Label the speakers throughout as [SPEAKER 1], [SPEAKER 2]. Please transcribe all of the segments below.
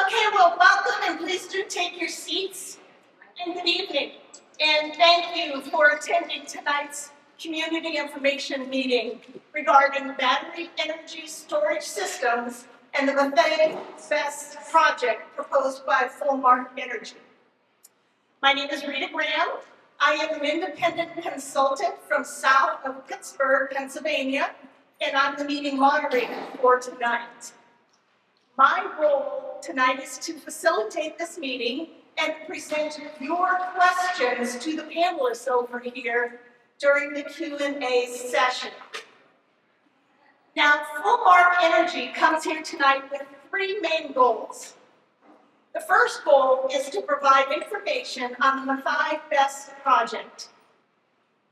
[SPEAKER 1] Okay, well, welcome and please do take your seats. And good evening. And thank you for attending tonight's community information meeting regarding battery energy storage systems and the Maathai BEST project proposed by Maathai Energey. My name is Rita Graham. I am an independent consultant from south of Pittsburgh, Pennsylvania, and I'm the meeting moderator for tonight. My role tonight is to facilitate this meeting and present your questions to the panelists over here during the Q&A session. Now, Maathai Energey comes here tonight with three main goals. The first goal is to provide information on the Maathai BEST project.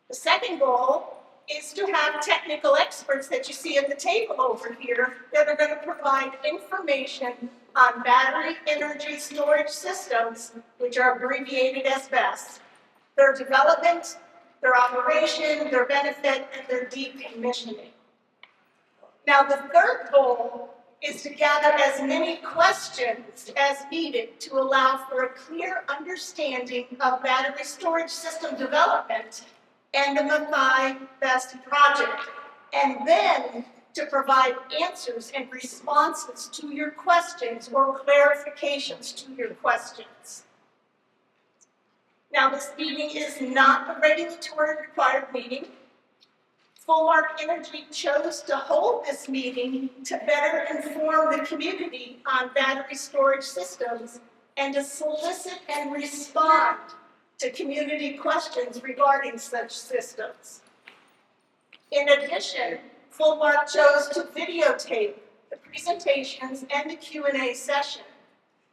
[SPEAKER 1] The second goal is to have technical experts that you see at the table over here that are going to provide information on battery energy storage systems, which are abbreviated as BEST, their development, their operation, their benefit, and their decommissioning. Now, the third goal is to gather as many questions as needed to allow for a clear understanding of battery storage system development and the Maathai BEST project, and then to provide answers and responses to your questions or clarifications to your questions. Now, this meeting is not a regulatory required meeting. Maathai Energey chose to hold this meeting to better inform the community on battery storage systems and to solicit and respond to community questions regarding such systems. In addition, Maathai chose to videotape the presentations and the Q&A session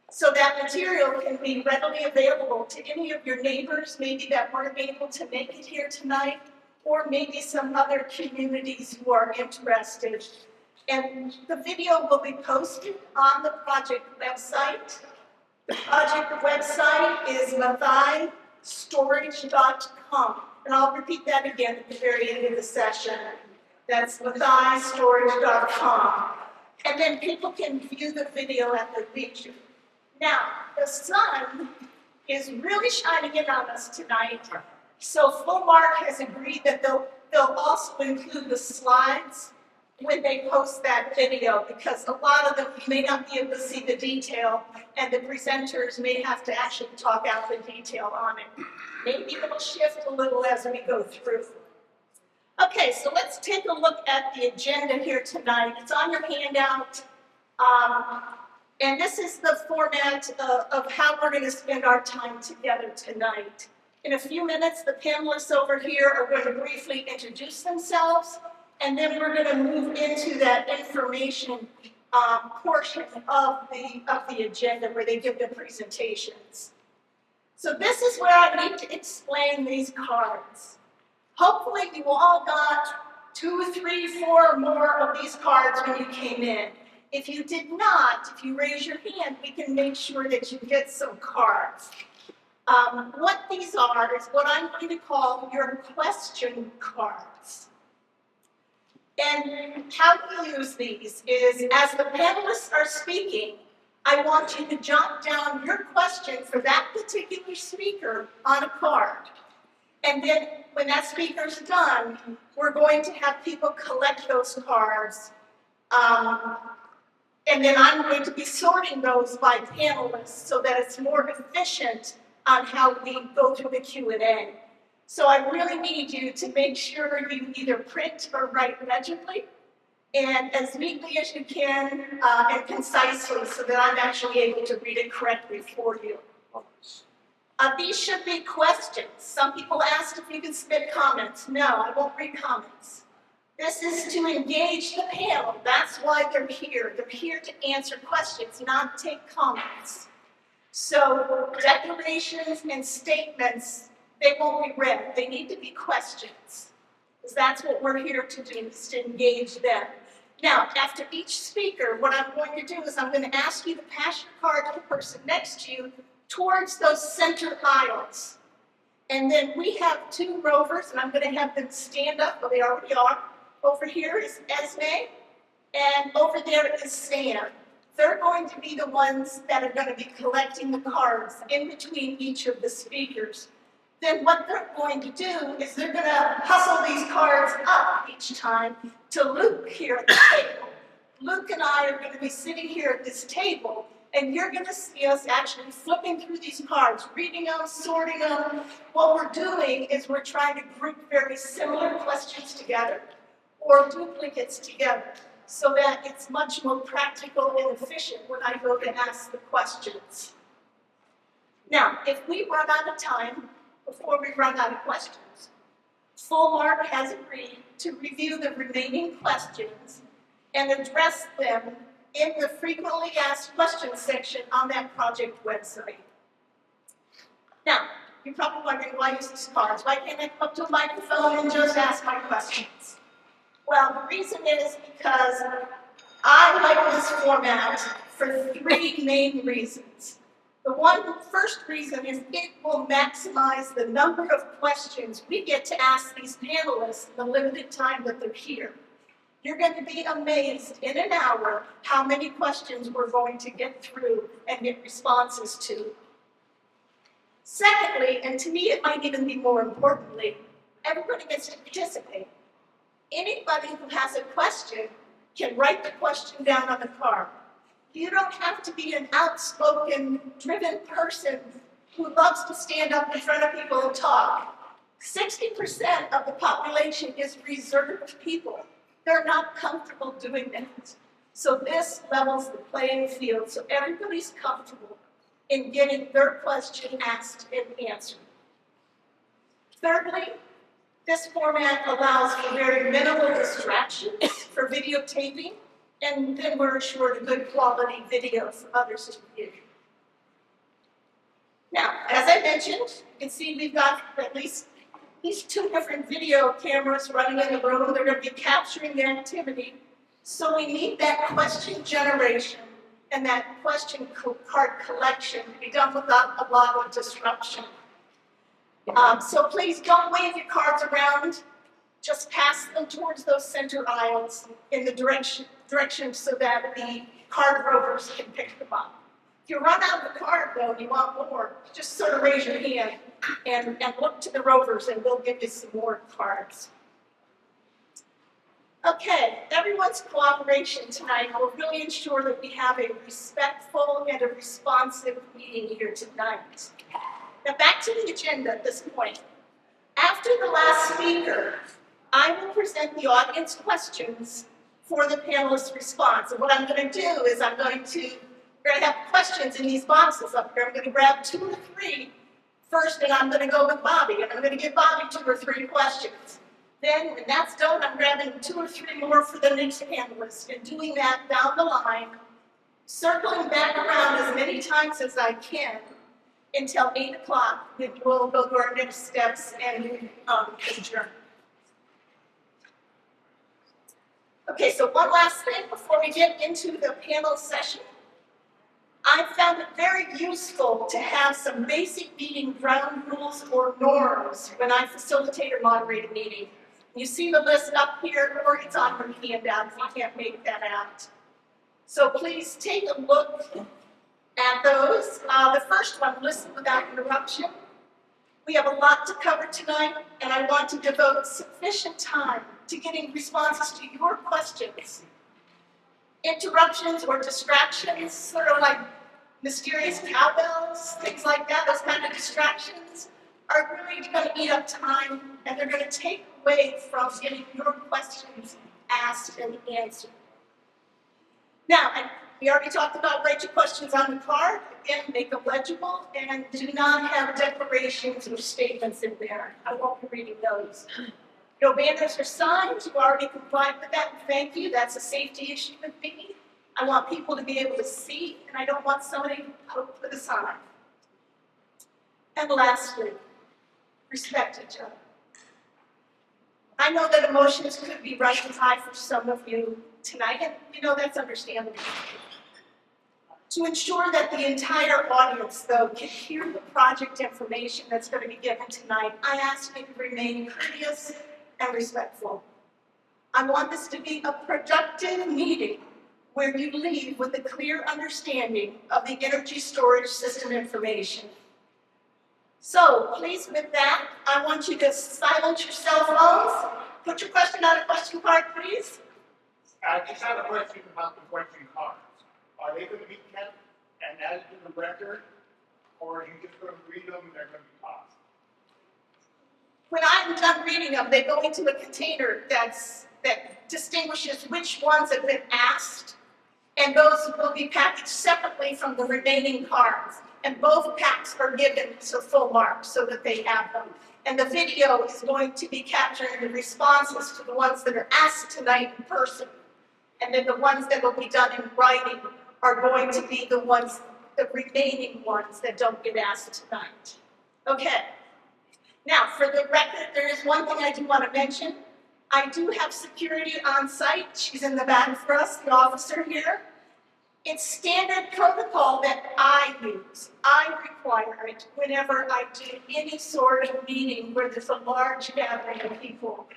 [SPEAKER 1] so that material can be readily available to any of your neighbors, maybe that weren't able to make it here tonight, or maybe some other communities who are interested. And the video will be posted on the project website. The project website is MaathaiStorage.com. And I'll repeat that again at the very end of the session. That's MaathaiStorage.com. And then people can view the video at their leisure. Now, the sun is really shining in on us tonight. So Maathai has agreed that they'll also include the slides when they post that video, because a lot of them you may not be able to see the detail, and the presenters may have to actually talk out the detail on it. Maybe it'll shift a little as we go through. Okay, so let's take a look at the agenda here tonight. It's on your handout, and this is the format of how we're going to spend our time together tonight. In a few minutes, the panelists over here are going to briefly introduce themselves, and then we're going to move into that information portion of the agenda where they give their presentations. So this is where I need to explain these cards. Hopefully you all got 2, 3, 4 more of these cards when you came in. If you did not, if you raise your hand, we can make sure that you get some cards. What these are is what I'm going to call your question cards. And how we use these is, as the panelists are speaking, I want you to jot down your question for that particular speaker on a card. And then when that speaker's done, we're going to have people collect those cards. And then I'm going to be sorting those by panelists so that it's more efficient on how we go through the Q&A. So I really need you to make sure you either print or write legibly and as neatly as you can and concisely so that I'm actually able to read it correctly for you. These should be questions. Some people asked if you can submit comments. No, I won't read comments. This is to engage the panel. That's why they're here. They're here to answer questions, not take comments. So declarations and statements, they won't be read. They need to be questions, because that's what we're here to do, is to engage them. Now, after each speaker, what I'm going to do is I'm going to ask you to pass your card to the person next to you towards those center aisles. And then we have 2 rovers, and I'm going to have them stand up, well, they already are. Over here is Esme, and over there is Sam. They're going to be the ones that are going to be collecting the cards in between each of the speakers. Then what they're going to do is they're going to hustle these cards up each time to Luke here at the table. Luke and I are going to be sitting here at this table, and you're going to see us actually flipping through these cards, reading them, sorting them. What we're doing is we're trying to group very similar questions together or duplicates together so that it's much more practical and efficient when I go to ask the questions. Now, if we run out of time before we run out of questions, Full Mark has agreed to review the remaining questions and address them in the frequently asked questions section on that project website. Now, you're probably wondering why I use these cards. Why can't I come up to a microphone and just ask my questions? Well, the reason is because I like this format for three main reasons. The first reason is it will maximize the number of questions we get to ask these panelists in the limited time that they're here. You're going to be amazed in an hour how many questions we're going to get through and get responses to. Secondly, and to me it might even be more importantly, everybody gets to participate. Anybody who has a question can write the question down on the card. You don't have to be an outspoken, driven person who loves to stand up in front of people and talk. 60% of the population is reserved people. They're not comfortable doing that. So this levels the playing field so everybody's comfortable in getting their question asked and answered. Thirdly, this format allows for very minimal distractions for videotaping, and then we're assured a good quality video for others to view. Now, as I mentioned, you can see we've got at least these two different video cameras running in the room. They're going to be capturing the activity. So we need that question generation and that question card collection to be done without a lot of disruption. So please don't wave your cards around. Just pass them towards those center aisles in the direction so that the card rovers can pick them up. If you run out of the card, though, and you want more, just sort of raise your hand and look to the rovers, and we'll give you some more cards. Okay, everyone's cooperation tonight will really ensure that we have a respectful and a responsive meeting here tonight. Now back to the agenda at this point. After the last speaker, I will present the audience questions for the panelist response. And what I'm going to do is we're going to have questions in these boxes up here. I'm going to grab 2 or 3 first, and I'm going to go with Bobby, and I'm going to give Bobby 2 or 3 questions. Then, when that's done, I'm grabbing 2 or 3 more for the next panelist, and doing that down the line, circling back around as many times as I can until 8 o'clock, when we'll go to our next steps and adjourn. Okay, so one last thing before we get into the panel session. I found it very useful to have some basic meeting ground rules or norms when I facilitate or moderate a meeting. You see the list up here, or it's on your handout if you can't make that out. So please take a look at those. The first one, listen without interruption. We have a lot to cover tonight, and I want to devote sufficient time to getting responses to your questions. Interruptions or distractions, sort of like mysterious cowbells, things like that, those kind of distractions, are really going to eat up time, and they're going to take away from getting your questions asked and answered. Now, and we already talked about write your questions on the card. Again, make them legible, and do not have declarations or statements in there. I won't be reading those. No banners or signs. You already complied with that. Thank you. That's a safety issue with me. I want people to be able to see, and I don't want somebody to poke with a sign. And lastly, respect each other. I know that emotions could be rising high for some of you tonight, and that's understandable. To ensure that the entire audience, though, can hear the project information that's going to be given tonight, I ask you to remain courteous and respectful. I want this to be a productive meeting where you leave with a clear understanding of the energy storage system information. So please, with that, I want you to silence your cell phones. Put your question on a question card, please.
[SPEAKER 2] I just have a question about the question cards. Are they going to be kept and added to the record, or are you just going to read them and they're going to be tossed?
[SPEAKER 1] When I'm done reading them, they go into a container that distinguishes which ones have been asked, and those will be packaged separately from the remaining cards. And both packs are given to full marks so that they have them. And the video is going to be capturing the responses to the ones that are asked tonight in person. And then the ones that will be done in writing are going to be the remaining ones that don't get asked tonight. Okay. Now, for the record, there is one thing I do want to mention. I do have security on site. She's in the back for us, the officer here. It's standard protocol that I use. I require it whenever I do any sort of meeting where there's a large gathering of people.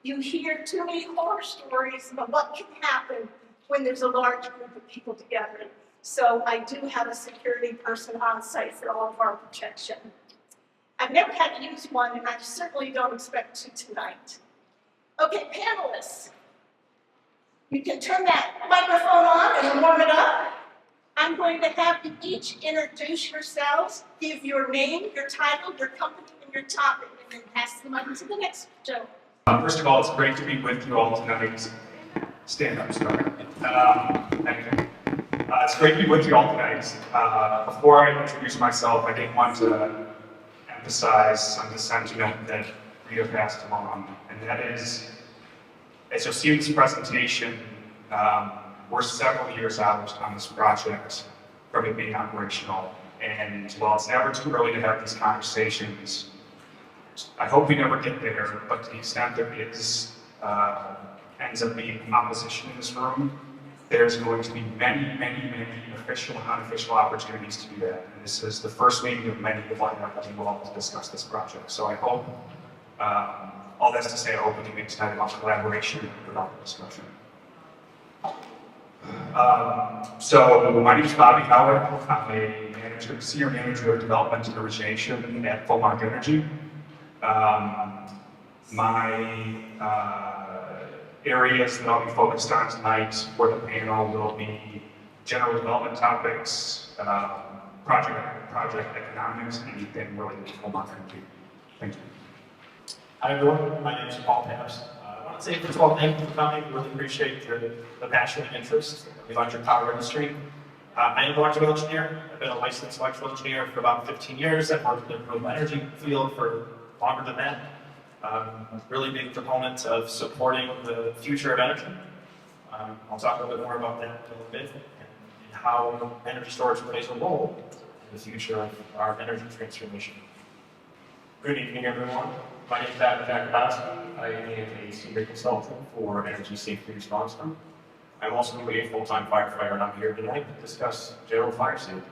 [SPEAKER 1] You hear too many horror stories about what can happen when there's a large group of people together. So I do have a security person on site for all of our protection. I've never had to use one, and I certainly don't expect to tonight. Okay, panelists. You can turn that microphone on and warm it up. I'm going to have you each introduce yourselves, give your name, your title, your company, and your topic, and then pass the mic to the next gentleman.
[SPEAKER 3] First of all, it's great to be with you all tonight. Stand up, sorry. It's great to be with you all tonight. Before I introduce myself, I did want to emphasize some sentiment that Rita passed along, and that is, as you'll see in this presentation, we're several years out on this project from it being operational. And while it's never too early to have these conversations, I hope we never get there, but to the extent there is, ends up being opposition in this room, there's going to be many, many, many official and unofficial opportunities to do that. And this is the first meeting of many that we will all discuss this project. So I hope, all that's to say, I hope we can be excited about collaboration and productive discussion. So my name is Bobby Howard. I'm a senior manager of development and origination at Maathai Energey. My areas that I'll be focused on tonight for the panel will be general development topics, project economics, and anything related to Maathai Energey. Thank you.
[SPEAKER 4] Hi everyone, my name is Paul Pabst. I want to say first of all, thank you for coming. Really appreciate the passion and interest in the electric power industry. I am an electrical engineer. I've been a licensed electrical engineer for about 15 years. I've worked in the renewable energy field for longer than that. Really big proponent of supporting the future of energy. I'll talk a little bit more about that in a little bit and how energy storage plays a role in the future of our energy transformation.
[SPEAKER 5] Good evening, everyone. My name is Adam Jakubowski. I am a senior consultant for Energy Safety Response Group. I'm also a full-time firefighter, and I'm here tonight to discuss general fire safety.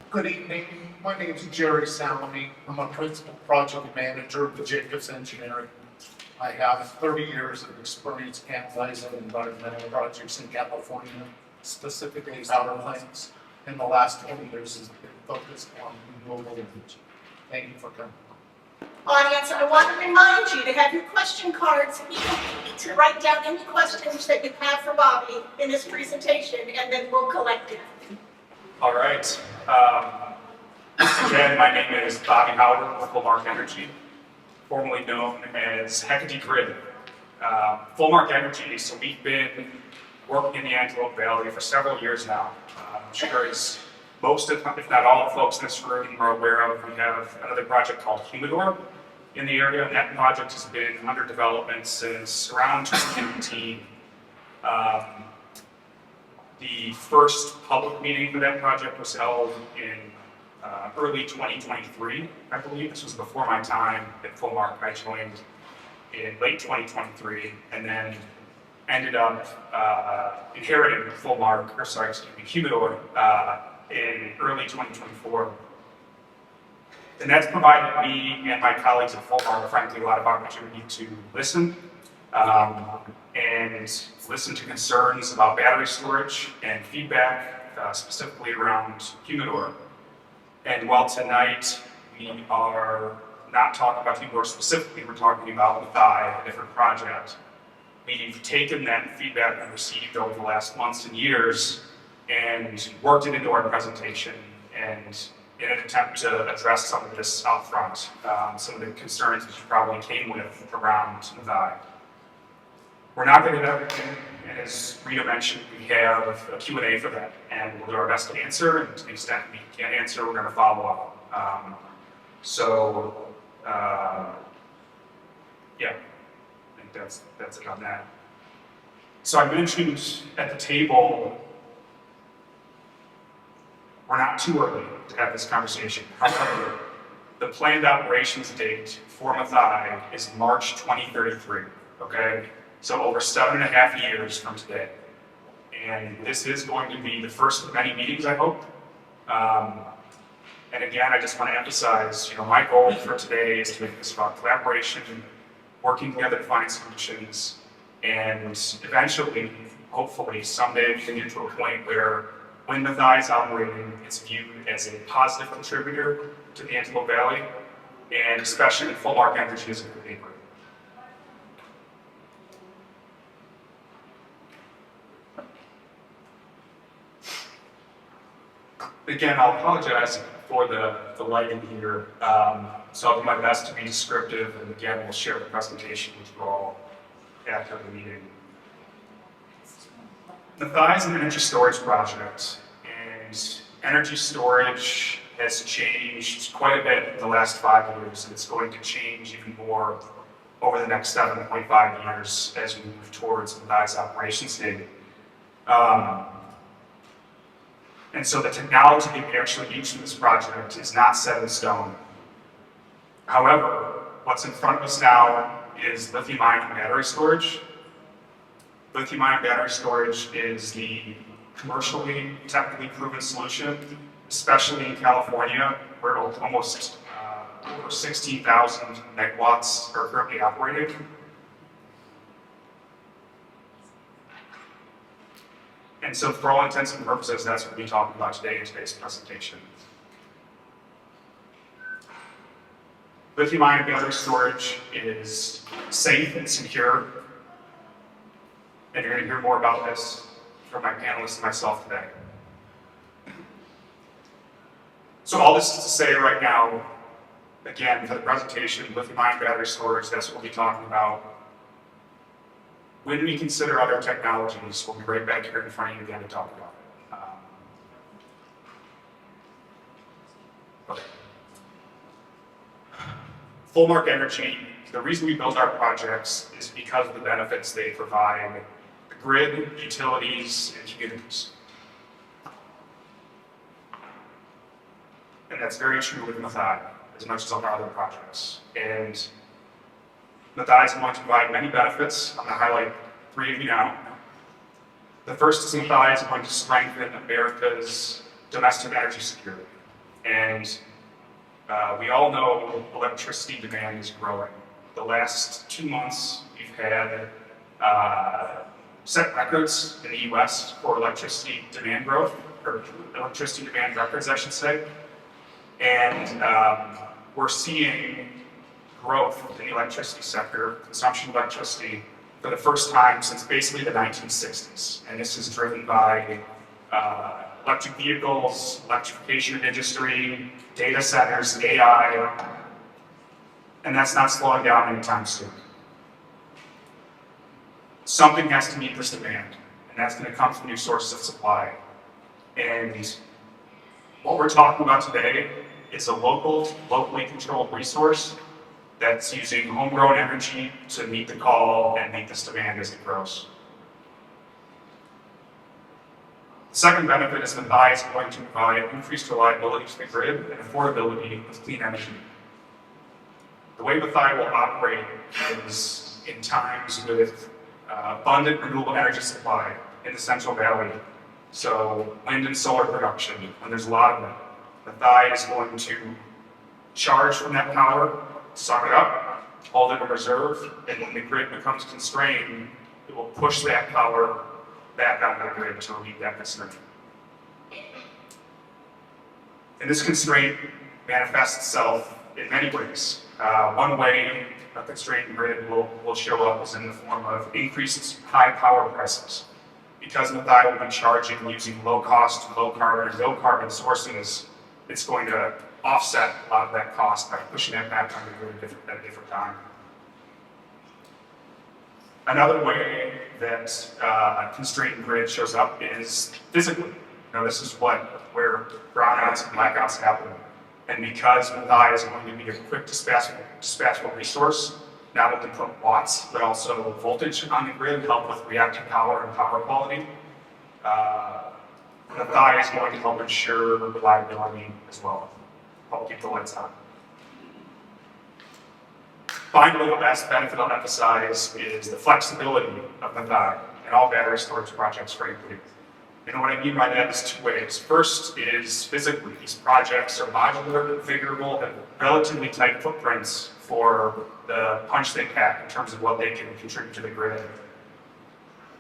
[SPEAKER 2] Good evening. My name is Jerry Salami. I'm a principal project manager with Jacobs Engineering. I have 30 years of experience analyzing environmental projects in California, specifically power plants. In the last 20 years has been focused on renewable energy. Thank you for coming.
[SPEAKER 1] Audience, I want to remind you to have your question cards to write down any questions that you have for Bobby in his presentation, and then we'll collect it.
[SPEAKER 3] All right. Again, my name is Bobby Howard with Maathai Energey, formerly known as Hecate Grid. Maathai Energey, so we've been working in the Antelope Valley for several years now. I'm sure as most, if not all, the folks in this room are aware of, we have another project called Humidor in the area, and that project has been under development since around 2019. The first public meeting for that project was held in early 2023, I believe. This was before my time at Fullmark. I joined in late 2023, and then ended up inheriting Humidor in early 2024. And that's provided me and my colleagues at Fullmark, frankly, a lot of opportunity to listen and listen to concerns about battery storage and feedback, specifically around humidor. And while tonight we are not talking about humidor specifically, we're talking about Maathai, a different project. We've taken that feedback we've received over the last months and years and worked it into our presentation, and in an attempt to address some of this out front, some of the concerns that you probably came with around Maathai. We're not going to hit everything, and as Rita mentioned, we have a Q&A for that, and we'll do our best to answer, and to the extent we can't answer, we're going to follow up. Yeah, I think that's it on that. So I mentioned at the table, we're not too early to have this conversation. However, the planned operations date for Maathai is March 2033, okay? So over 7.5 years from today. And this is going to be the first of many meetings, I hope. And again, I just want to emphasize, my goal for today is to make this about collaboration, working together to find solutions, and eventually, hopefully, someday we can get to a point where when Maathai is operating, it's viewed as a positive contributor to the Antelope Valley, and especially that Full-Mark Energy is a good neighbor. Again, I'll apologize for the lighting here, so I'll do my best to be descriptive, and again, we'll share the presentation with you all after the meeting. Maathai is an energy storage project, and energy storage has changed quite a bit in the last 5 years, and it's going to change even more over the next 7.5 years as we move towards Maathai's operations date. And so the technology that we actually use in this project is not set in stone. However, what's in front of us now is lithium-ion battery storage. Lithium-ion battery storage is the commercially, technically proven solution, especially in California, where almost over 16,000 megawatts are currently operating. And so for all intents and purposes, that's what we'll be talking about today in today's presentation. Lithium-ion battery storage is safe and secure, and you're going to hear more about this from my panelists and myself today. So all this is to say right now, again, for the presentation, lithium-ion battery storage, that's what we'll be talking about. When we consider other technologies, we'll be right back here in front of you again to talk about it. Okay. Full-Mark Energy, the reason we build our projects is because of the benefits they provide the grid, utilities, and communities. And that's very true with Maathai, as much as on our other projects. And Maathai is going to provide many benefits. I'm going to highlight 3 of you now. The first is Maathai is going to strengthen America's domestic energy security. And we all know electricity demand is growing. The last 2 months, we've had set records in the US for electricity demand growth, or electricity demand records, I should say. And we're seeing growth in the electricity sector, consumption of electricity, for the first time since basically the 1960s. And this is driven by electric vehicles, electrification of industry, data centers, AI, and that's not slowing down anytime soon. Something has to meet this demand, and that's going to come from new sources of supply. And what we're talking about today is a locally controlled resource that's using homegrown energy to meet the call and meet this demand as it grows. The second benefit is that Maathai is going to provide increased reliability to the grid and affordability of clean energy. The way Maathai will operate is in times with abundant renewable energy supply in the Central Valley. So wind and solar production, and there's a lot of it. Maathai is going to charge from that power, suck it up, hold it in reserve, and when the grid becomes constrained, it will push that power back onto the grid to relieve that constraint. And this constraint manifests itself in many ways. One way a constrained grid will show up is in the form of increased high power prices. Because Maathai will be charging using low cost, low carbon, or no carbon sources, it's going to offset a lot of that cost by pushing that back on the grid at a different time. Another way that a constrained grid shows up is physically. This is where brownouts and blackouts happen. And because Maathai is going to be a quick dispatchable resource, not only put watts, but also voltage on the grid, help with reactive power and power quality. Maathai is going to help ensure reliability as well, help keep the lights on. Finally, the last benefit I'll emphasize is the flexibility of Maathai and all battery storage projects, frankly. And what I mean by that is two ways. First is physically, these projects are modular, configurable, and relatively tight footprints for the punch they pack in terms of what they can contribute to the grid.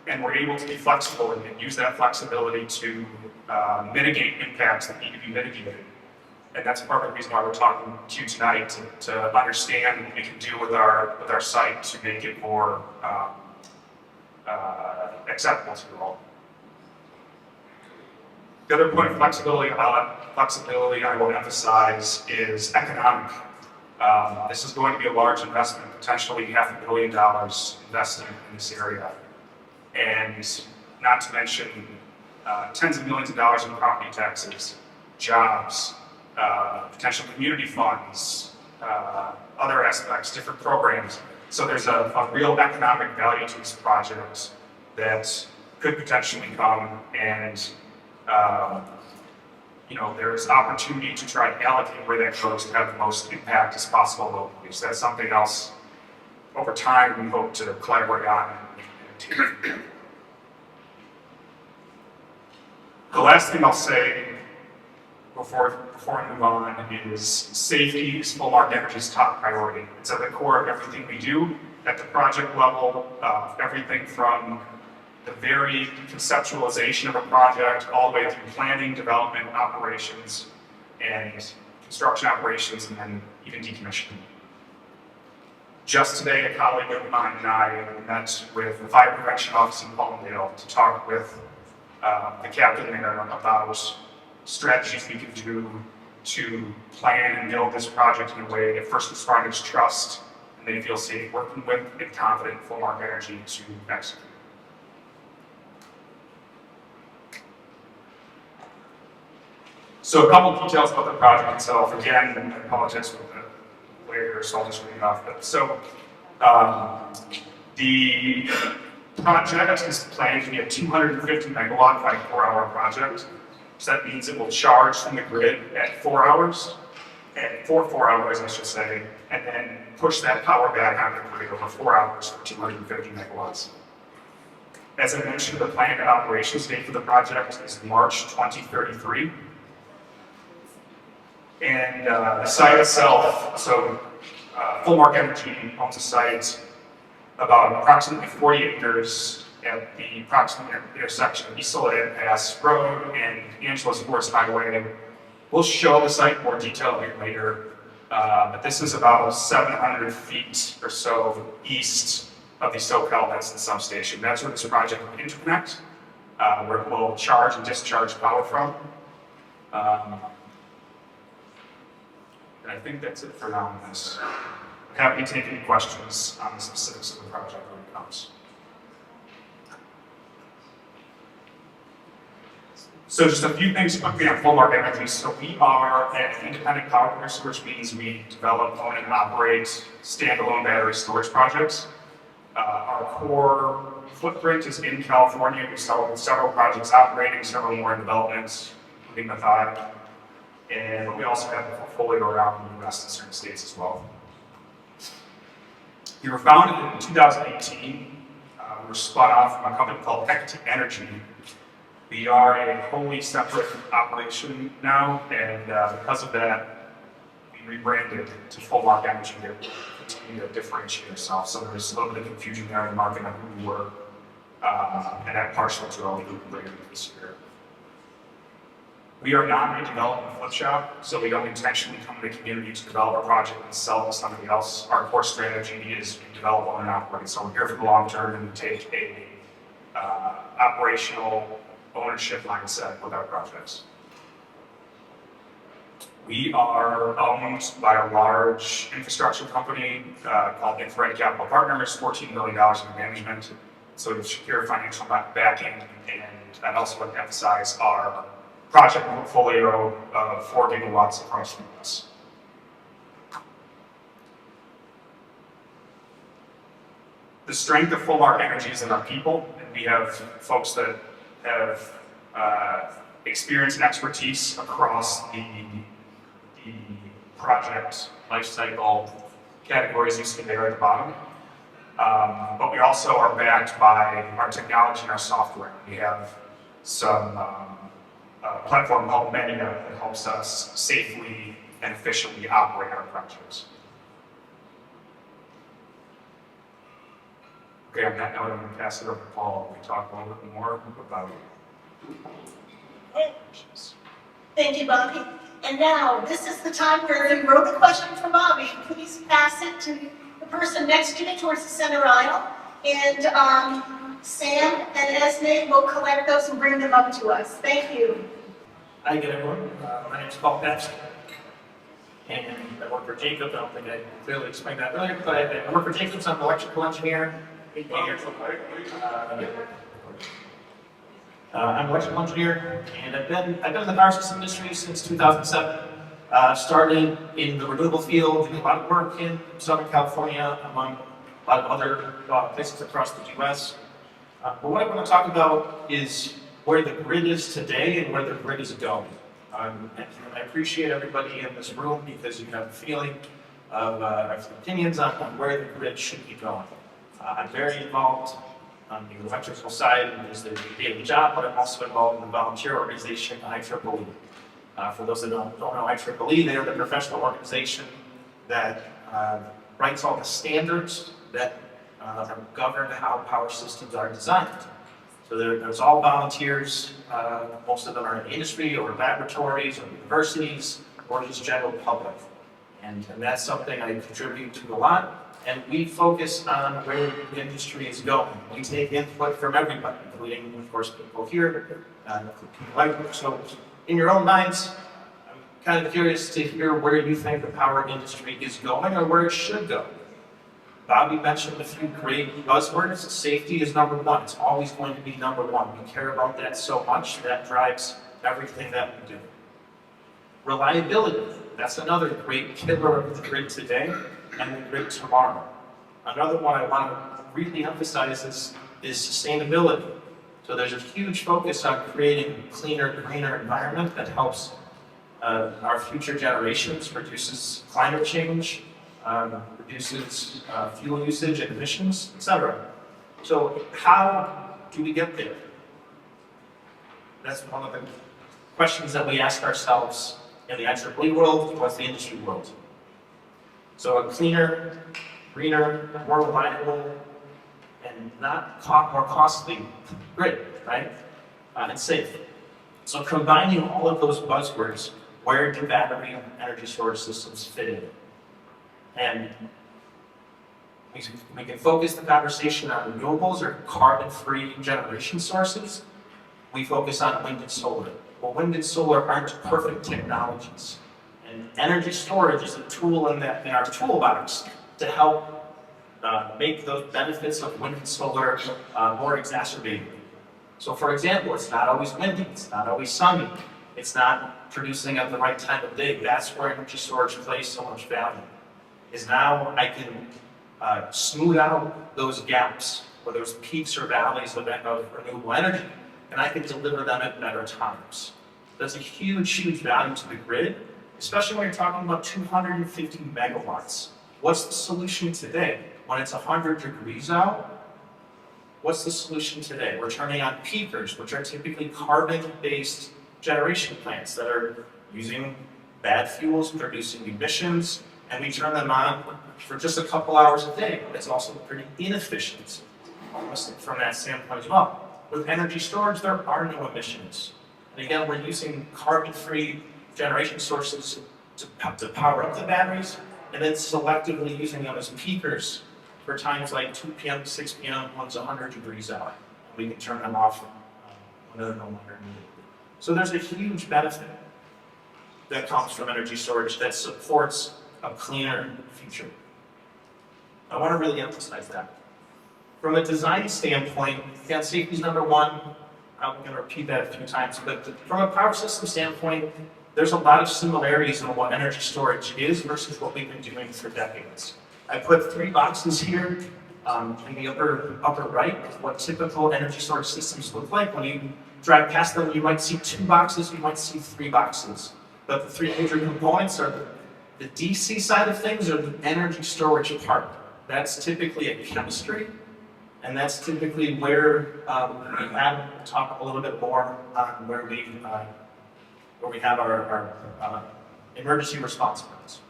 [SPEAKER 3] And we're able to be flexible and use that flexibility to mitigate impacts that need to be mitigated. And that's part of the reason why we're talking to you tonight, to understand what we can do with our site to make it more acceptable to you all. The other point of flexibility I will emphasize is economic. This is going to be a large investment, potentially $500 million invested in this area. And not to mention tens of millions of dollars in property taxes, jobs, potential community funds, other aspects, different programs. So there's a real economic value to this project that could potentially come, and there's opportunity to try to allocate where that goes to have the most impact as possible locally. So that's something else over time we hope to collaborate on. The last thing I'll say before I move on is safety is Fullmark Energy's top priority. It's at the core of everything we do at the project level, everything from the very conceptualization of a project all the way through planning, development, operations, and construction operations, and then even decommissioning. Just today, a colleague of mine and I met with the Fire Prevention Office in Palmdale to talk with the captain there about strategies we can do to plan and build this project in a way that first responders trust and they feel safe working with and confident in Fullmark Energy to execute. So a couple of details about the project itself. Again, I apologize for the way here, so I'll just read it off. So the project is planned to be a 250 megawatt by 4-hour project. So that means it will charge from the grid at 4 hours, and for 4 hours, I should say, and then push that power back on the grid over 4 hours for 250 megawatts. As I mentioned, the planned operations date for the project is March 2033. And the site itself, so Fullmark Energy owns a site about approximately 40 acres at the approximate intersection of East Soledad Pass Road and Angeles Forest Highway. We'll show the site in more detail here later, but this is about 700 feet or so east of the SoCal Edison substation. That's where this project will interconnect, where it will charge and discharge power from. And I think that's it for now on this. I'm happy to take any questions on the specifics of the project when it comes. So just a few things quickly on Fullmark Energy. So we are an independent power producer, which means we develop, own, and operate standalone battery storage projects. Our core footprint is in California. We have several projects operating, several more in development, including Maathai. And we also have a portfolio around the US and certain states as well. We were founded in 2018. We were spun off from a company called Maathai Energey. We are a wholly separate operation now, and because of that, we rebranded to Full Mark Energy to continue to differentiate ourselves. So there's a little bit of confusion there in the market on who we were, and that partial drove the brand this year. We are not a development flip shop, so we don't intentionally come to the community to develop a project and sell it to somebody else. Our core strategy is develop, own, and operate. So we're here for the long term and take a operational ownership mindset with our projects. We are owned by a large infrastructure company called Infrared Capital Partners, $14 million in management. So we have secure financial backing, and I'd also like to emphasize our project portfolio of 4 gigawatts across the US. The strength of Full Mark Energy is in our people, and we have folks that have experience and expertise across the project lifecycle categories you see there at the bottom. But we also are backed by our technology and our software. We have some platform called Mania that helps us safely and efficiently operate our projects. Okay, on that note, I'm going to pass it over to Paul. We talk a little bit more about
[SPEAKER 1] Thank you, Bobby. And now, this is the time where if you wrote a question for Bobby, please pass it to the person next to you towards the center aisle. And Sam and Esme will collect those and bring them up to us. Thank you.
[SPEAKER 4] Hi again, everyone. My name is Paul Pepsi, and I work for Jacobs. I don't think I clearly explained that earlier, but I work for Jacobs. I'm an electrical engineer. I'm an electrical engineer, and I've been in the power system industry since 2007. Started in the renewable field, doing a lot of work in Southern California, among a lot of other places across the U.S. But what I want to talk about is where the grid is today and where the grid is going. And I appreciate everybody in this room because you have a feeling of opinions on where the grid should be going. I'm very involved on the electrical side as the daily job, but I'm also involved in the volunteer organization IEEE. For those that don't know IEEE, they are the professional organization that writes all the standards that govern how power systems are designed. So there's all volunteers, most of them are in industry or laboratories or universities or just general public. And that's something I contribute to a lot. And we focus on where the industry is going. We take input from everybody, including, of course, people here, so in your own minds, I'm kind of curious to hear where you think the power industry is going or where it should go. Bobby mentioned a few great buzzwords. Safety is number one. It's always going to be number one. We care about that so much that drives everything that we do. Reliability, that's another great killer of the grid today and the grid tomorrow. Another one I want to really emphasize is sustainability. So there's a huge focus on creating a cleaner, greener environment that helps our future generations, reduces climate change, reduces fuel usage and emissions, etc. So how do we get there? That's one of the questions that we ask ourselves in the IEEE world as well as the industry world. So a cleaner, greener, more reliable, and not more costly grid, right? And safe. So combining all of those buzzwords, where do battery and energy storage systems fit in? And we can focus the conversation on renewables or carbon-free generation sources. We focus on wind and solar. Well, wind and solar aren't perfect technologies. And energy storage is a tool in our toolbox to help make those benefits of wind and solar more exacerbated. So for example, it's not always windy, it's not always sunny, it's not producing at the right time of day. That's where energy storage plays so much value. Is now I can smooth out those gaps, or those peaks or valleys of renewable energy, and I can deliver them at better times. That's a huge, huge value to the grid, especially when you're talking about 250 megawatts. What's the solution today? When it's 100 degrees out, what's the solution today? We're turning on peakers, which are typically carbon-based generation plants that are using bad fuels producing emissions, and we turn them on for just a couple hours a day. It's also pretty inefficient from that standpoint as well. With energy storage, there are no emissions. And again, we're using carbon-free generation sources to power up the batteries, and then selectively using them as peakers for times like 2 p.m. to 6 p.m. when it's 100 degrees out. We can turn them off when they're no longer needed. So there's a huge benefit that comes from energy storage that supports a cleaner future. I want to really emphasize that. From a design standpoint, again, safety is number one. I'm going to repeat that a few times, but from a power system standpoint, there's a lot of similarities in what energy storage is versus what we've been doing for decades. I put 3 boxes here in the upper right of what typical energy storage systems look like. When you drive past them, you might see 2 boxes, you might see 3 boxes. But the 3 major components are the DC side of things or the energy storage part. That's typically a chemistry, and that's typically where we have talk a little bit more on where we have our emergency response plans.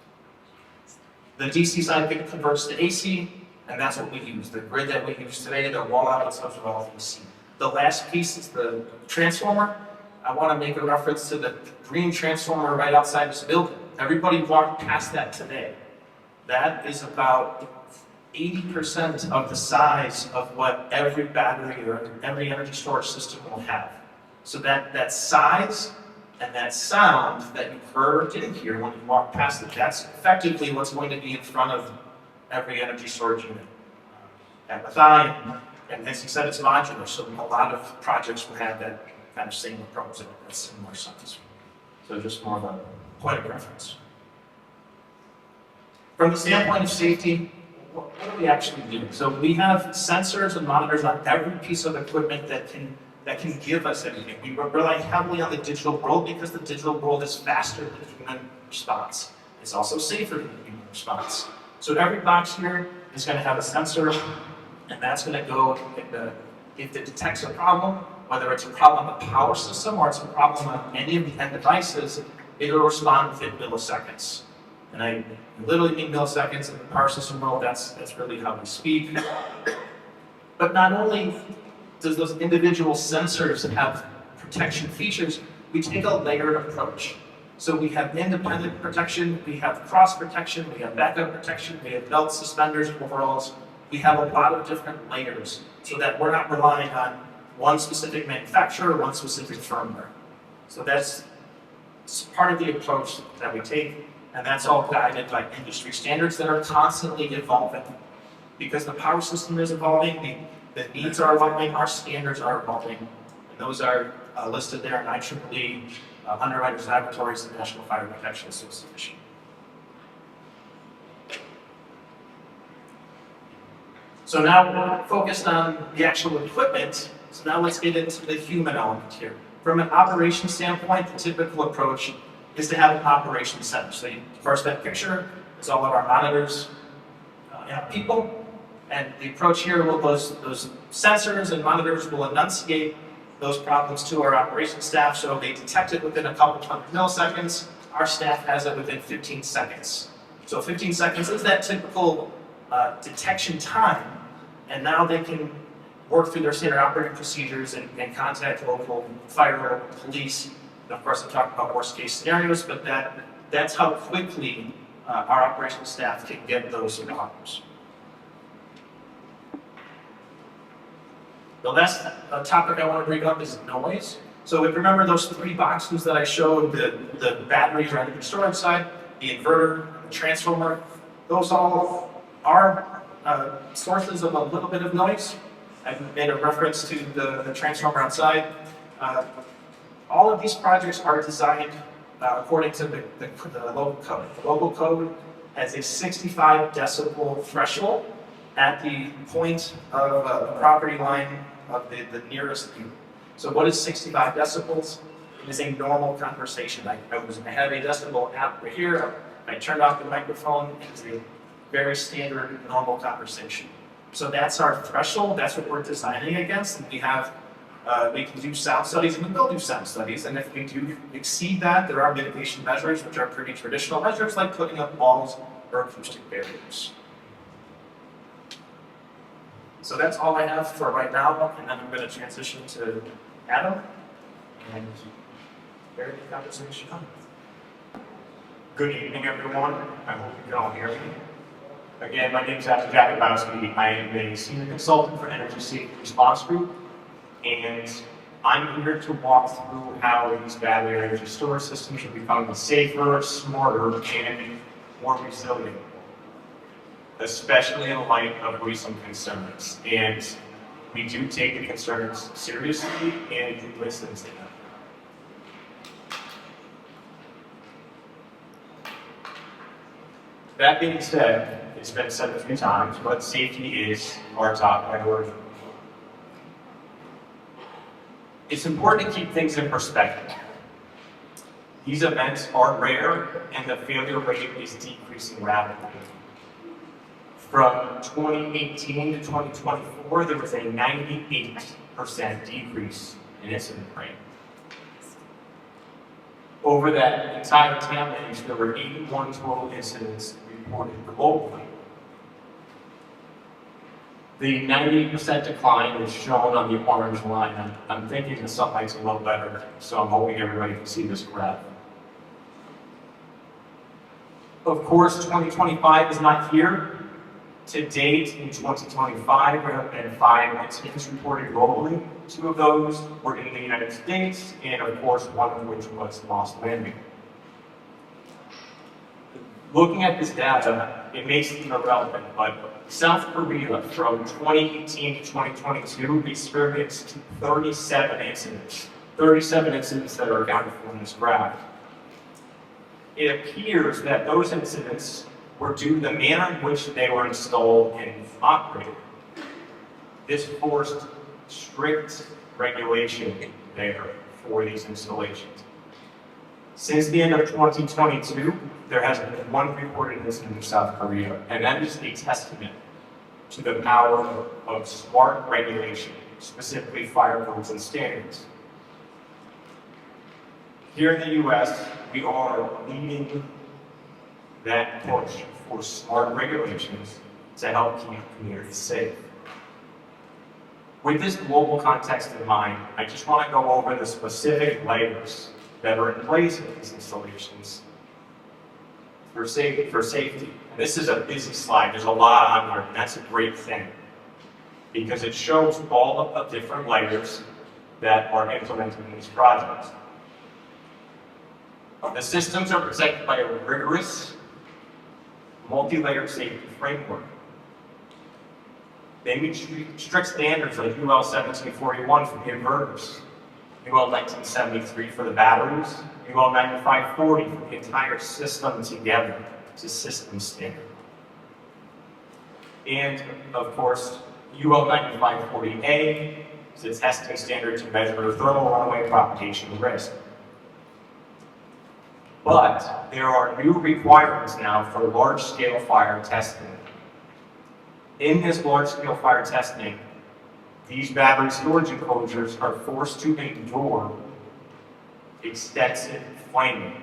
[SPEAKER 4] The DC side converts to AC, and that's what we use. The grid that we use today, the wall outlets are all AC. The last piece is the transformer. I want to make a reference to the green transformer right outside this building. Everybody walked past that today. That is about 80% of the size of what every battery or every energy storage system will have. So that size and that sound that you heard or didn't hear when you walked past it, that's effectively what's going to be in front of every energy storage unit at Maathai. And as you said, it's modular, so a lot of projects will have that kind of same approach and that similar size. So just more of a point of reference. From the standpoint of safety, what do we actually do? So we have sensors and monitors on every piece of equipment that can give us anything. We rely heavily on the digital world because the digital world is faster than human response. It's also safer than human response. So every box here is going to have a sensor, and that's going to go, if it detects a problem, whether it's a problem on the power system or it's a problem on any of the end devices, it'll respond within milliseconds. And I literally mean milliseconds in the power system world, that's really how we speak. But not only does those individual sensors have protection features, we take a layered approach. So we have independent protection, we have cross protection, we have backup protection, we have belts, suspenders, overalls. We have a lot of different layers so that we're not relying on one specific manufacturer or one specific firmware. So that's part of the approach that we take, and that's all guided by industry standards that are constantly evolving. Because the power system is evolving, the needs are evolving, our standards are evolving, and those are listed there in IEEE, Underwriters Laboratories, and National Fire Protection Association. So now we're focused on the actual equipment, so now let's get into the human element here. From an operation standpoint, the typical approach is to have an operation center. So first that picture is all of our monitors and people. And the approach here will those sensors and monitors will enunciate those problems to our operations staff. So they detect it within a couple hundred milliseconds. Our staff has it within 15 seconds. So 15 seconds is that typical detection time. And now they can work through their standard operating procedures and contact local fire or police. And of course, I'm talking about worst case scenarios, but that's how quickly our operations staff can get those problems. The last topic I want to bring up is noise. So if you remember those 3 boxes that I showed, the batteries or energy storage side, the inverter, the transformer, those all are sources of a little bit of noise. I've made a reference to the transformer outside. All of these projects are designed according to the local code. The local code has a 65 decibel threshold at the point of the property line of the nearest unit. So what is 65 decibels? It is a normal conversation. I have a decibel app right here. I turned off the microphone. It's a very standard normal conversation. So that's our threshold. That's what we're designing against. And we have they can do sound studies, and they'll do sound studies. And if we do exceed that, there are mitigation measures, which are pretty traditional measures, like putting up walls or acoustic barriers. So that's all I have for right now, and then I'm going to transition to Adam and carry the conversation on.
[SPEAKER 3] Good evening, everyone. I hope you can all hear me. Again, my name is Adam Jakubowski. I am a senior consultant for Energy Safety Response Group, and I'm here to walk through how these battery energy storage systems are becoming safer, smarter, and more resilient, especially in light of recent concerns. And we do take the concerns seriously and listen to them. That being said, it's been said a few times, but safety is our top priority. It's important to keep things in perspective. These events are rare, and the failure rate is decreasing rapidly. From 2018 to 2024, there was a 98% decrease in incident rate. Over that entire time range, there were 81 total incidents reported globally. The 98% decline is shown on the orange line. I'm thinking the sunlight's a little better, so I'm hoping everybody can see this graph. Of course, 2025 is not here. To date, in 2025, there have been 5 incidents reported globally. 2 of those were in the United States, and of course, one of which was lost landing. Looking at this data, it may seem irrelevant, but South Korea from 2018 to 2022 experienced 37 incidents. 37 incidents that are accounted for in this graph. It appears that those incidents were due to the manner in which they were installed and operated. This forced strict regulation there for these installations. Since the end of 2022, there has been 1 reported incident in South Korea, and that is a testament to the power of smart regulation, specifically fire codes and standards. Here in the US, we are leading that push for smart regulations to help keep communities safe. With this global context in mind, I just want to go over the specific layers that are in place in these installations for safety. And this is a busy slide. There's a lot on here, and that's a great thing because it shows all of the different layers that are implemented in these projects. The systems are protected by a rigorous, multi-layered safety framework. They meet strict standards like UL 1741 for the inverters, UL 1973 for the batteries, UL 9540 for the entire system together. It's a system standard. And, of course, UL 9540A is a testing standard to measure thermal runaway propagation risk. But there are new requirements now for large-scale fire testing. In this large-scale fire testing, these battery storage enclosures are forced to endure extensive flaming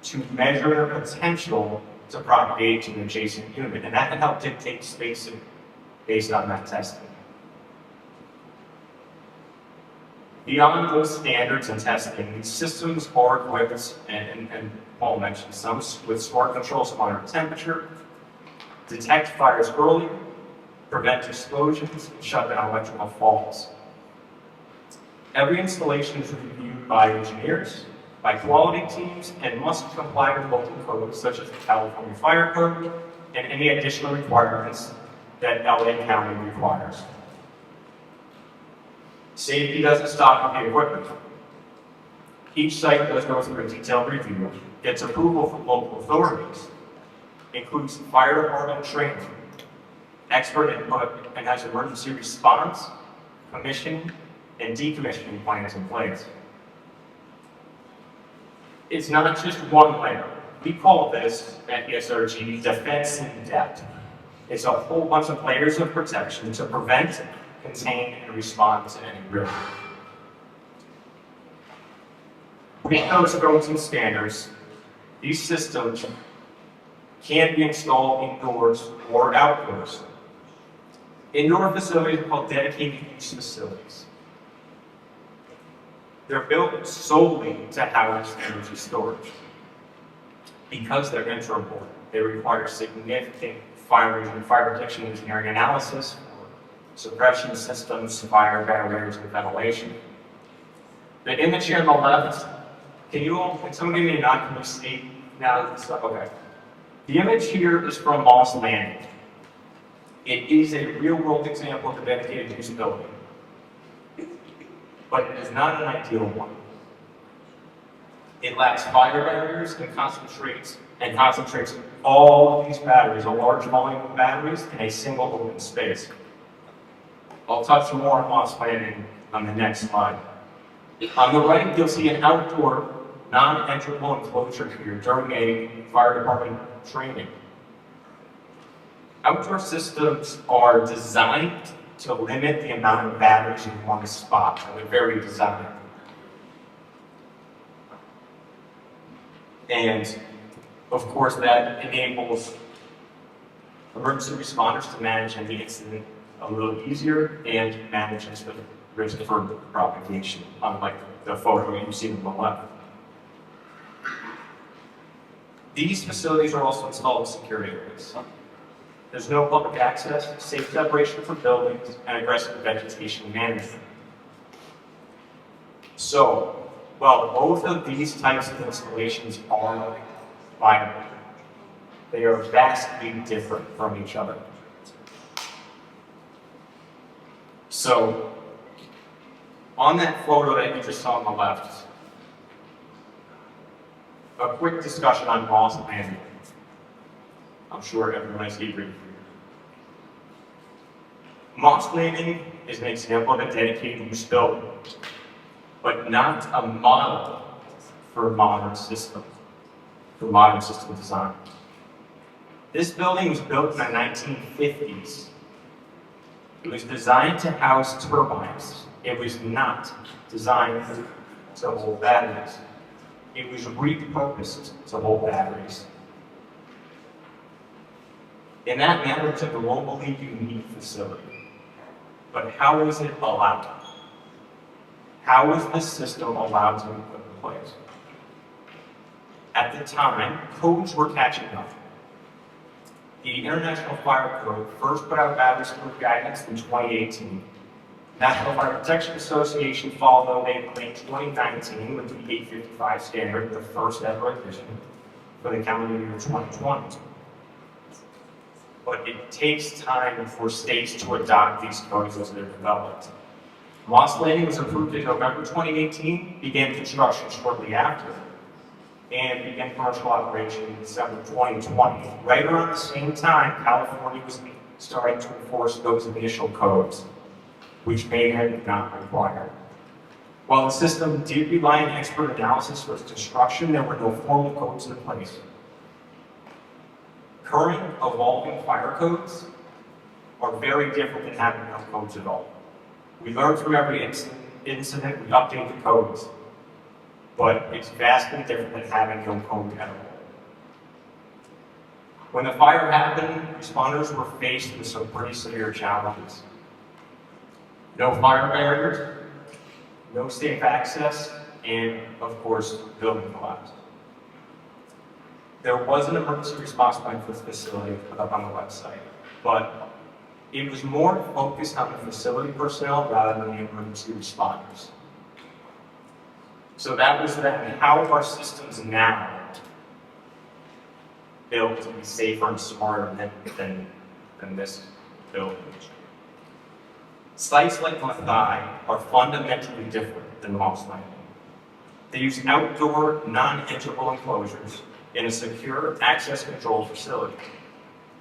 [SPEAKER 3] to measure the potential to propagate to an adjacent unit, and that can help dictate spacing based on that testing. Beyond those standards and testing, these systems are equipped, and Paul mentioned some, with smart controls to monitor temperature, detect fires early, prevent explosions, and shut down electrical faults. Every installation is reviewed by engineers, by quality teams, and must comply with local codes such as the California Fire Code and any additional requirements that LA County requires. Safety doesn't stop with the equipment. Each site does go through a detailed review, gets approval from local authorities, includes fire department training, expert input, and has emergency response, commissioning, and decommissioning plans in place. It's not just one layer. We call this at ESRG defense in depth. It's a whole bunch of layers of protection to prevent, contain, and respond to any risk.
[SPEAKER 5] with those codes and standards, these systems can be installed indoors or outdoors. Indoor facilities are called dedicated use facilities. They're built solely to house energy storage. Because they're interoperable, they require significant fire and fire protection engineering analysis for suppression systems, fire barriers, and ventilation. The image here on the left, can someone give me a nod? Can you see now this stuff? Okay. The image here is from Moss Landing. It is a real-world example of a dedicated use building, but it is not an ideal one. It lacks fire barriers and concentrates all of these batteries, a large volume of batteries, in a single open space. I'll touch more on Moss Landing on the next slide. On the right, you'll see an outdoor, non-enterable enclosure here during a fire department training. Outdoor systems are designed to limit the amount of batteries in one spot. They're very designed. And of course, that enables emergency responders to manage any incident a little easier and manages the risk for propagation, unlike the photo you see on the left. These facilities are also installed in security areas. There's no public access, safe separation from buildings, and aggressive vegetation management. So, while both of these types of installations are viable, they are vastly different from each other. So, on that photo that you just saw on the left, a quick discussion on Moss Landing. I'm sure everyone is eager. Moss Landing is an example of a dedicated use building, but not a model for modern system design. This building was built in the 1950s. It was designed to house turbines. It was not designed to hold batteries. It was repurposed to hold batteries. In that manner, it's a globally unique facility. But how was it allowed? How was this system allowed to be put in place? At the time, codes were catching up. The International Fire Code first put out battery storage guidance in 2018. National Fire Protection Association followed in late 2019 with the 855 standard, the first ever edition for the calendar year 2020. But it takes time for states to adopt these codes as they're developed. Moss Landing was approved in November 2018, began construction shortly after, and began commercial operation in December 2020. Right around the same time, California was starting to enforce those initial codes, which may have not required. While the system did rely on expert analysis for its construction, there were no formal codes in place. Current evolving fire codes are very different than having no codes at all. We learn from every incident, we update the codes, but it's vastly different than having no code at all. When the fire happened, responders were faced with some pretty severe challenges. No fire barriers, no safe access, and of course, building collapse. There was an emergency response plan for this facility put up on the website, but it was more focused on the facility personnel rather than the emergency responders. So that was then. How are systems now built to be safer and smarter than this building? Sites like Maathai are fundamentally different than Moss Landing. They use outdoor, non-enterable enclosures in a secure, access-controlled facility.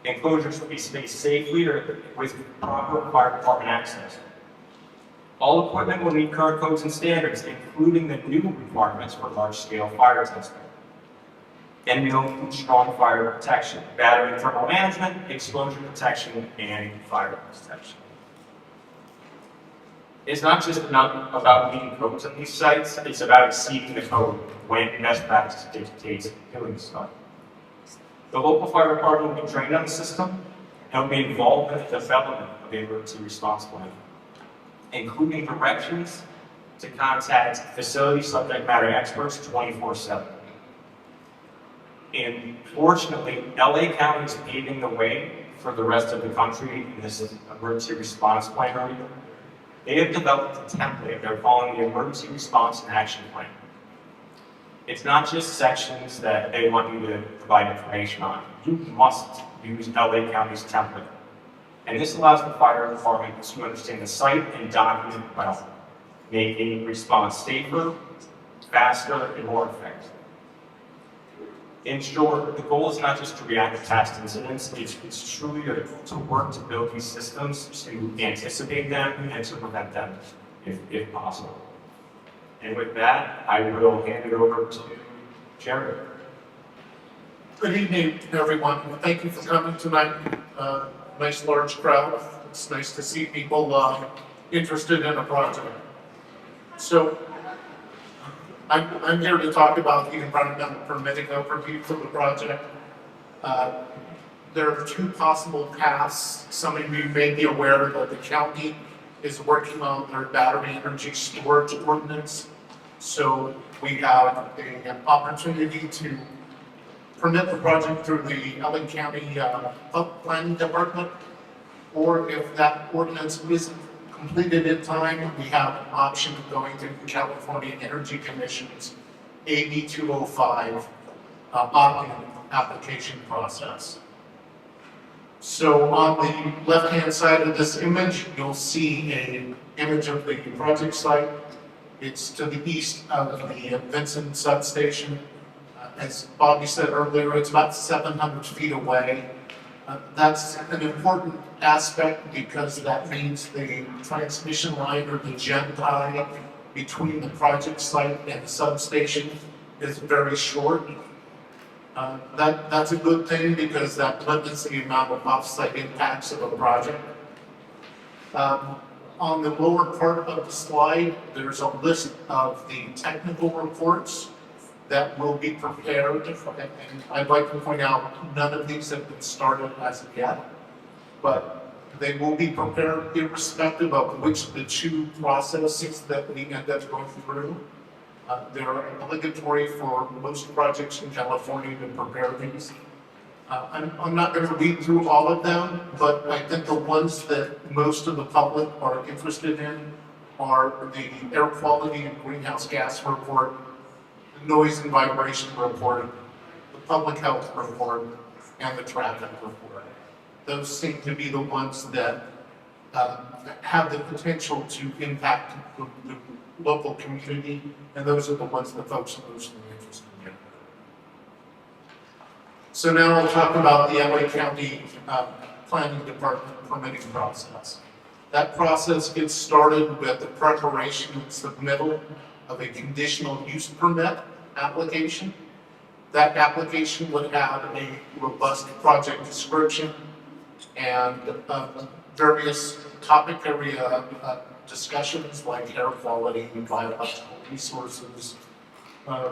[SPEAKER 5] Enclosures will be spaced safely or with proper fire department access. All equipment will meet current codes and standards, including the new requirements for large-scale fire testing. And they'll include strong fire protection, battery and thermal management, explosion protection, and fire protection. It's not just about meeting codes on these sites, it's about exceeding the code when best practice dictates doing so. The local fire department will be trained on the system and will be involved in the development of the emergency response plan, including directions to contact facility subject matter experts 24/7. And fortunately, LA County is paving the way for the rest of the country in this emergency response plan arena. They have developed a template they're calling the Emergency Response and Action Plan. It's not just sections that they want you to provide information on. You must use LA County's template. And this allows the fire department to understand the site and document it well, making response safer, faster, and more effective. In short, the goal is not just to react to past incidents, it's truly to work to build these systems to anticipate them and to prevent them if possible. And with that, I will hand it over to Jerry.
[SPEAKER 2] Good evening, everyone. Thank you for coming tonight. Nice large crowd. It's nice to see people interested in a project. So I'm here to talk about the environmental permitting overview for the project. There are two possible paths. Some of you may be aware that the county is working on their battery energy storage ordinance. So we have an opportunity to permit the project through the LA County Planning Department, or if that ordinance isn't completed in time, we have an option of going through the California Energy Commission's AB 205 opt-in application process. So on the left-hand side of this image, you'll see an image of the project site. It's to the east of the Vincent substation. As Bobby said earlier, it's about 700 feet away. That's an important aspect because that means the transmission line or the gen tie between the project site and the substation is very short. That's a good thing because that limits the amount of off-site impacts of a project. On the lower part of the slide, there's a list of the technical reports that will be prepared, and I'd like to point out none of these have been started as of yet, but they will be prepared irrespective of which of the two processes that we end up going through. They're obligatory for most projects in California to prepare these. I'm not going to read through all of them, but I think the ones that most of the public are interested in are the air quality and greenhouse gas report, the noise and vibration report, the public health report, and the traffic report. Those seem to be the ones that have the potential to impact the local community, and those are the ones that folks are mostly interested in. So now I'll talk about the LA County Planning Department permitting process. That process gets started with the preparation and submittal of a conditional use permit application. That application would have a robust project description and various topic area discussions like air quality, biological resources,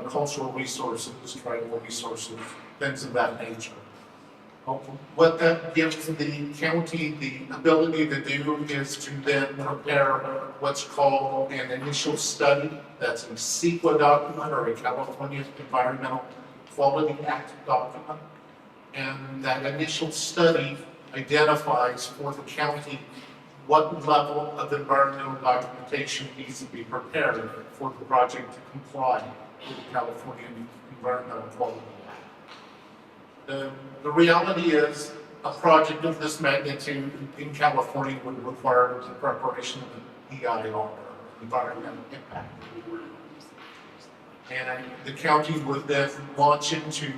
[SPEAKER 2] cultural resources, tribal resources, things of that nature. What that gives the county the ability to do is to then prepare what's called an initial study. That's a CEQA document or a California Environmental Quality Act document. And that initial study identifies for the county what level of environmental documentation needs to be prepared for the project to comply with the California Environmental Quality Act. The reality is a project of this magnitude in California would require the preparation of an EIR, environmental impact report. And the county would then launch into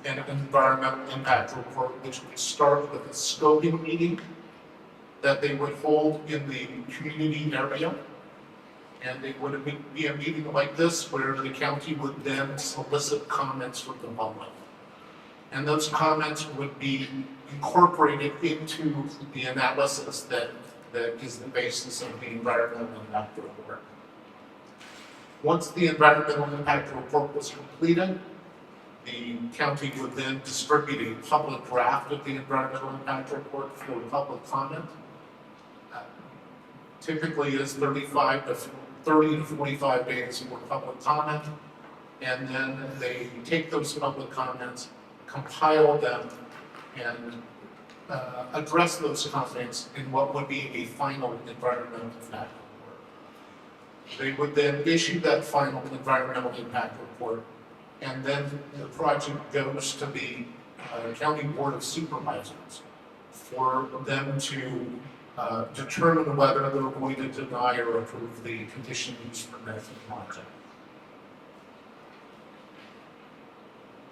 [SPEAKER 2] an environmental impact report, which would start with a scoping meeting that they would hold in the community area. And it would be a meeting like this where the county would then solicit comments from the public. And those comments would be incorporated into the analysis that that is the basis of the environmental impact report. Once the environmental impact report was completed, the county would then distribute a public draft of the environmental impact report for public comment. Typically is 30 to 45 days for public comment, and then they take those public comments, compile them, and address those comments in what would be a final environmental impact report. They would then issue that final environmental impact report, and then the project goes to the County Board of Supervisors for them to determine whether they're going to deny or approve the conditional use permit for the project.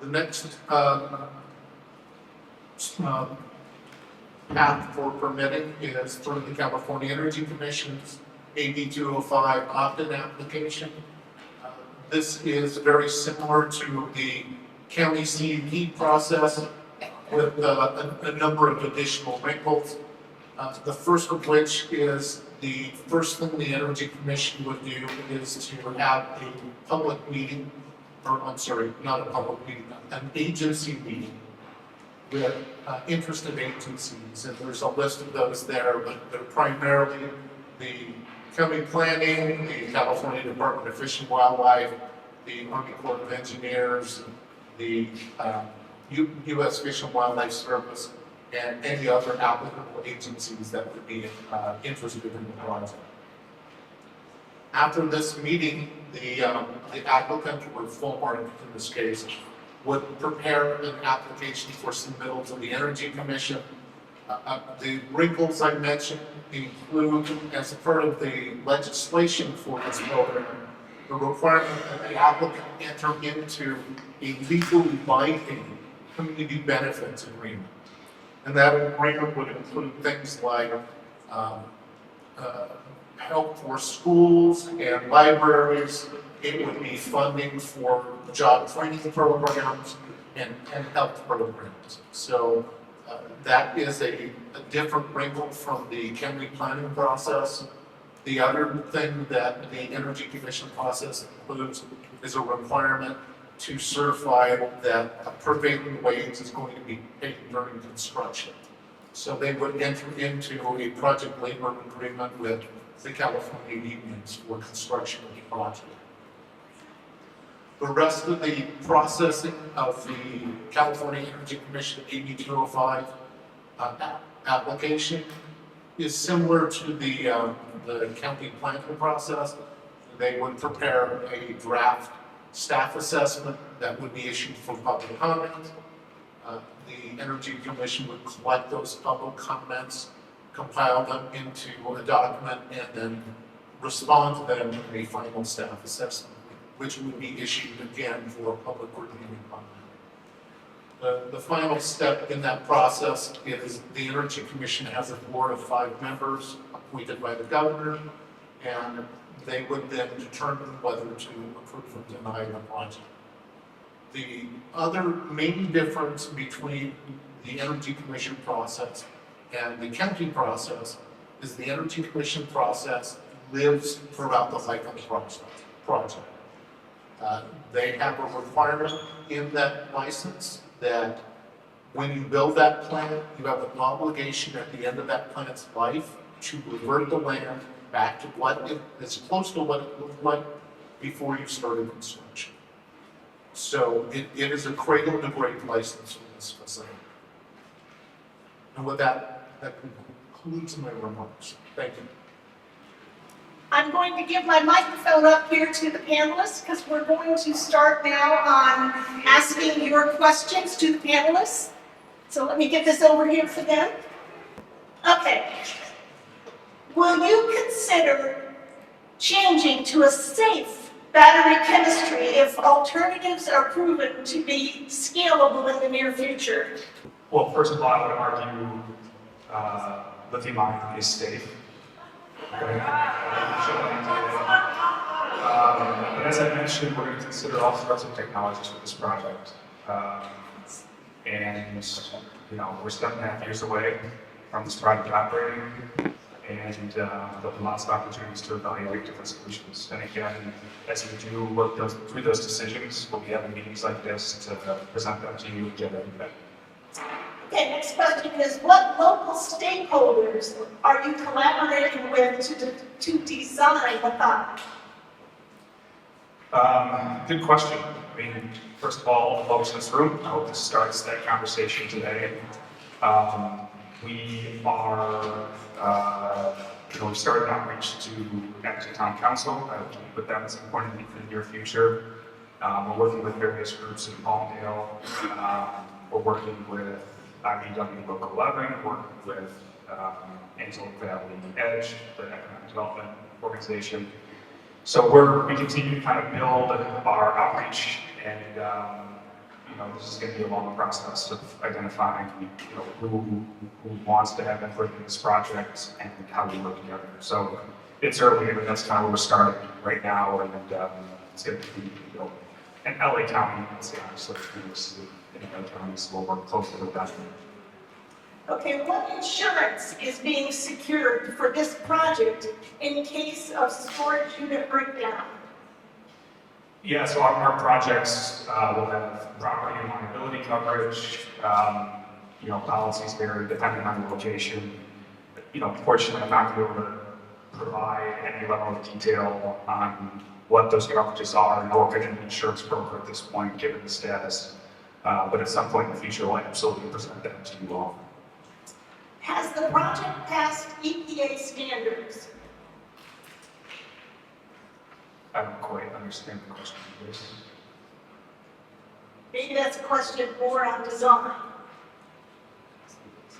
[SPEAKER 2] The next path for permitting is through the California Energy Commission's AB 205 opt-in application. This is very similar to the county CUP process with a number of additional wrinkles. The first of which is the first thing the Energy Commission would do is to have a public meeting, or I'm sorry, not a public meeting, an agency meeting with interested agencies, and there's a list of those there, but they're primarily the county planning, the California Department of Fish and Wildlife, the Army Corps of Engineers, the U.S. Fish and Wildlife Service, and any other applicable agencies that would be interested in the project. After this meeting, the applicant, or full market in this case, would prepare an application for submittal to the Energy Commission. The wrinkles I mentioned include, as a part of the legislation for this program, the requirement that the applicant enter into a legally binding community benefits agreement. And that agreement would include things like help for schools and libraries. It would be funding for job training programs and health programs. So that is a different wrinkle from the county planning process. The other thing that the Energy Commission process includes is a requirement to certify that a prevailing wage is going to be paid during construction. So they would enter into a project labor agreement with the California unions for construction of the project. The rest of the processing of the California Energy Commission AB 205 application is similar to the county planning process. They would prepare a draft staff assessment that would be issued for public comment. The Energy Commission would collect those public comments, compile them into a document, and then respond to them in a final staff assessment, which would be issued again for public review and comment. The final step in that process is the Energy Commission has a board of 5 members appointed by the governor, and they would then determine whether to approve or deny the project. The other main difference between the Energy Commission process and the county process is the Energy Commission process lives throughout the life of the project. They have a requirement in that license that when you build that plant, you have an obligation at the end of that plant's life to revert the land back to as close to what it looked like before you started construction. So it is a cradle to grave license for this facility. And with that concludes my remarks. Thank you.
[SPEAKER 1] I'm going to give my microphone up here to the panelists because we're going to start now on asking your questions to the panelists. So let me get this over here for them. Okay. Will you consider changing to a safe battery chemistry if alternatives are proven to be scalable in the near future?
[SPEAKER 3] Well, first of all, I would argue lithium-ion is safe. Okay. But as I mentioned, we're going to consider all sorts of technologies for this project. And, you know, we're 7.5 years away from this project operating. and there'll be lots of opportunities to evaluate different solutions. And again, as we do work through those decisions, we'll be having meetings like this to present them to you and get everything.
[SPEAKER 1] Okay, next question is, what local stakeholders are you collaborating with to design the thought?
[SPEAKER 3] Good question. I mean, first of all, the folks in this room, I hope this starts that conversation today. We are, we've started outreach to Acton Town Council. I hope to meet with them at some point in the near future. We're working with various groups in Palmdale. We're working with IBW Local 11, working with Antelope Valley Edge, the economic development organization. So we continue to kind of build our outreach, and this is going to be a long process of identifying who wants to have input in this project and how we work together. So it's early, but that's kind of where we're starting right now, and it's going to be in LA County, let's say honestly, in LA County, so we'll work closely with that.
[SPEAKER 1] Okay, what insurance is being secured for this project in case of storage unit breakdown?
[SPEAKER 3] Yeah, so our projects will have property and liability coverage. Policies vary depending on the location. Unfortunately, I'm not going to be able to provide any level of detail on what those coverages are, nor could an insurance broker at this point, given the status. But at some point in the future, we'll absolutely present that to you all.
[SPEAKER 1] Has the project passed EPA standards?
[SPEAKER 3] I don't quite understand the question, please.
[SPEAKER 1] Maybe that's a question more on design.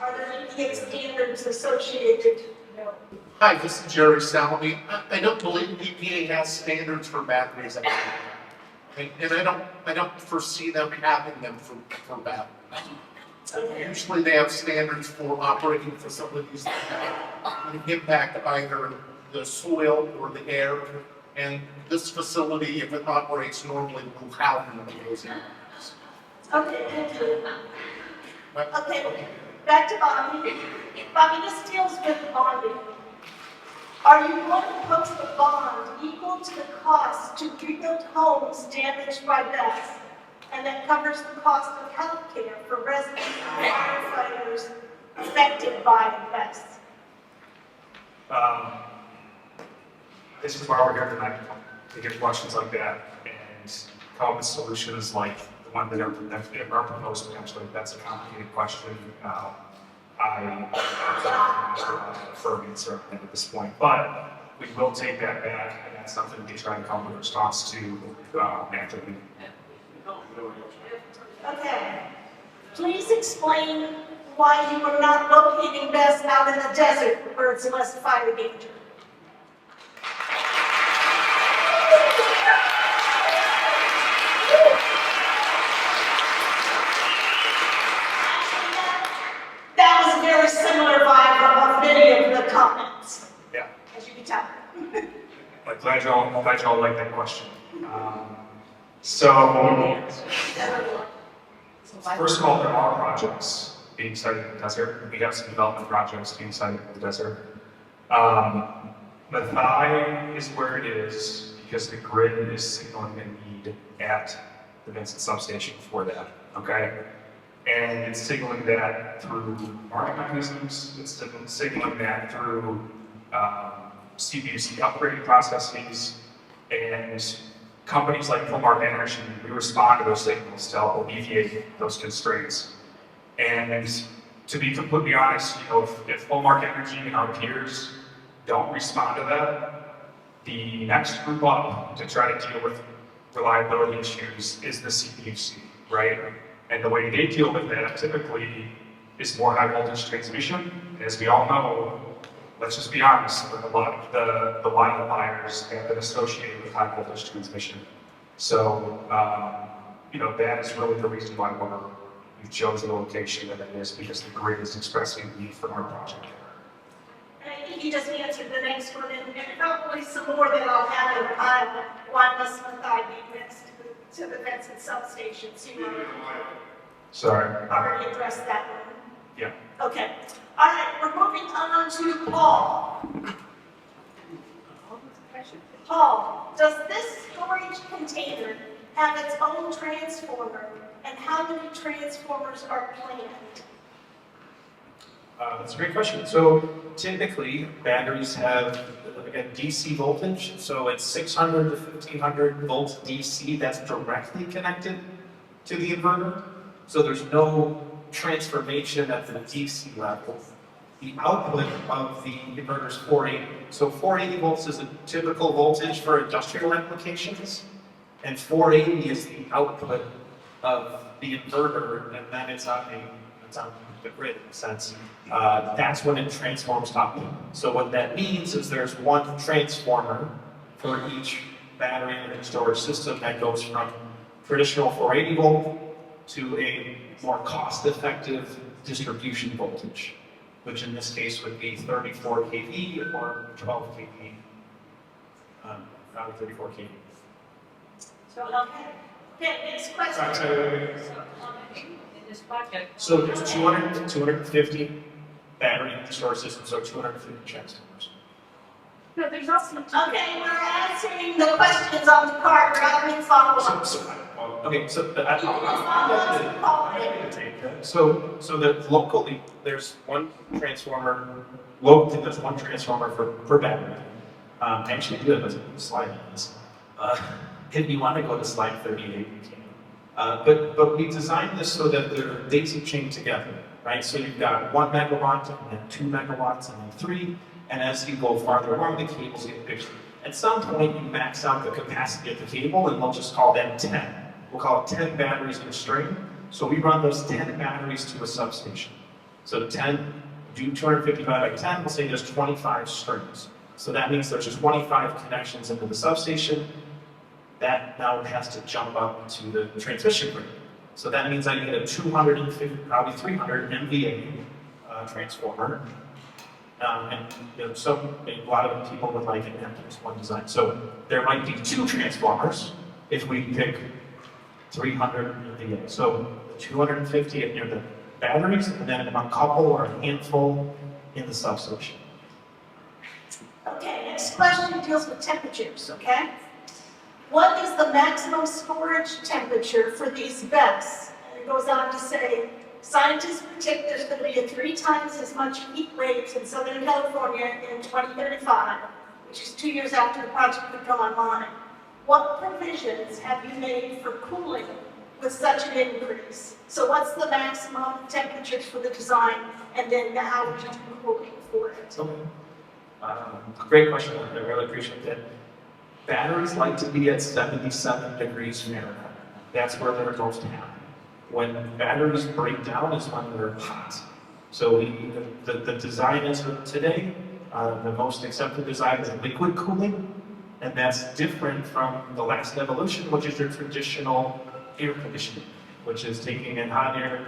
[SPEAKER 1] Are there EPA standards associated? No.
[SPEAKER 2] Hi, this is Jerry Salome. I don't believe EPA has standards for batteries. And I don't foresee them having them for batteries. Usually they have standards for operating facilities that impact either the soil or the air. And this facility, if it operates normally, will have one of those areas.
[SPEAKER 1] Okay, thank you. Okay, back to Bobby. Bobby, this deals with bonding. Are you going to post a bond equal to the cost to rebuild homes damaged by death, and that covers the cost of health care for residents and firefighters affected by deaths?
[SPEAKER 3] This is why we're here tonight, to get questions like that and come up with solutions like the one that are proposed potentially. That's a complicated question. I don't a firm answer at this point, but we will take that back, and that's something we try to come up with a response to after the meeting.
[SPEAKER 1] Okay. Please explain why you are not locating BESS out in the desert where it's less fire danger. That was a very similar vibe of many of the comments,
[SPEAKER 3] Yeah.
[SPEAKER 1] as you can tell.
[SPEAKER 3] I'm glad y'all like that question. So, first of all, there are projects being sited in the desert. We have some development projects being sited in the desert. Maathai is where it is because the grid is signaling a need at the Vincent substation for that, okay? And it's signaling that through market mechanisms, it's signaling that through CPUC upgrading processes, and companies like Maathai Energey, we respond to those signals to help alleviate those constraints. And to be completely honest, if Maathai Energey and our peers don't respond to that, the next group up to try to deal with reliability issues is the CPUC, right? And the way they deal with that typically is more high voltage transmission. As we all know, let's just be honest, a lot of the wildfires have been associated with high voltage transmission. So, that is really the reason why we've chosen the location that it is, because the grid is expressing the need for our project.
[SPEAKER 1] And I think you just answered the next one, and probably some more that I'll have in time. Why must Maathai be next to the Vincent substation? So you
[SPEAKER 3] Sorry.
[SPEAKER 1] already addressed that one.
[SPEAKER 3] Yeah.
[SPEAKER 1] Okay. All right, we're moving on to Paul. Paul, does this storage container have its own transformer, and how many transformers are planned?
[SPEAKER 4] That's a great question. So typically, batteries have a DC voltage, so it's 600 to 1500 volts DC that's directly connected to the inverter. So there's no transformation at the DC level. The output of the inverter is 480. So 480 volts is a typical voltage for industrial applications, and 480 is the output of the inverter, and then it's on the grid in a sense. That's when it transforms up. So what that means is there's one transformer for each battery and storage system that goes from traditional 480 volt to a more cost-effective distribution voltage, which in this case would be 34 kV or 12 kV, probably 34 kV.
[SPEAKER 1] So, okay. Okay, next question.
[SPEAKER 6] In this project.
[SPEAKER 4] So there's 250 battery storage systems, so 250 transformers.
[SPEAKER 6] No, there's also.
[SPEAKER 1] Okay, we're answering the questions on the card, we're not doing follow-up.
[SPEAKER 4] So that locally, there's one transformer, locally there's one transformer per battery. I actually do have a slide on this. If you want to go to slide 38, you can. But we designed this so that they're daisy chained together, right? So you've got 1 megawatt, and then 2 megawatts, and then 3, and as you go farther along, the cables get bigger. At some point, you max out the capacity of the cable, and we'll just call that 10. We'll call it 10 batteries in a string. So we run those 10 batteries to a substation. So the 10, do 255 by 10, we'll say there's 25 strings. So that means there's 25 connections into the substation. That now has to jump up to the transmission grid. So that means I need a 250, probably 300 MVA transformer. And you know, a lot of people would like it in just one design. So there might be 2 transformers if we pick 300 MVA. So the 250 near the batteries, and then a couple or a handful in the substation.
[SPEAKER 1] Okay, next question deals with temperatures, okay? What is the maximum storage temperature for these BESS? And it goes on to say, scientists predict there's going to be 3 times as much heat waves in Southern California in 2035, which is 2 years after the project would come online. What provisions have you made for cooling with such an increase? So what's the maximum temperatures for the design, and then how would you do cooling for it?
[SPEAKER 4] Okay. Great question. I really appreciate that. Batteries like to be at 77 degrees Fahrenheit. That's where they're most happy. When batteries break down is when they're hot. So the design as of today, the most accepted design is liquid cooling, and that's different from the last evolution, which is your traditional air conditioning, which is taking in hot air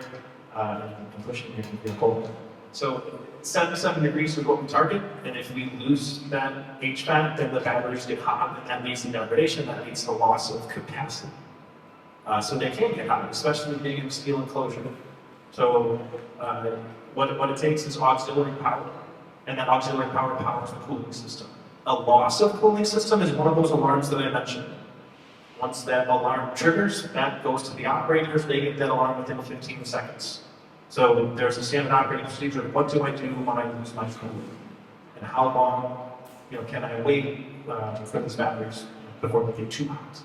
[SPEAKER 4] and pushing it into the cold. So 77 degrees is what we target, and if we lose that HVAC, then the batteries get hot, and that leads to degradation, that leads to loss of capacity. So they can get hot, especially being in a steel enclosure. So what it takes is auxiliary power, and that auxiliary power powers the cooling system. A loss of cooling system is one of those alarms that I mentioned. Once that alarm triggers, that goes to the operators, they get that alarm within 15 seconds. So there's a standard operating procedure of what do I do when I lose my cooling? And how long can I wait for these batteries before they get too hot?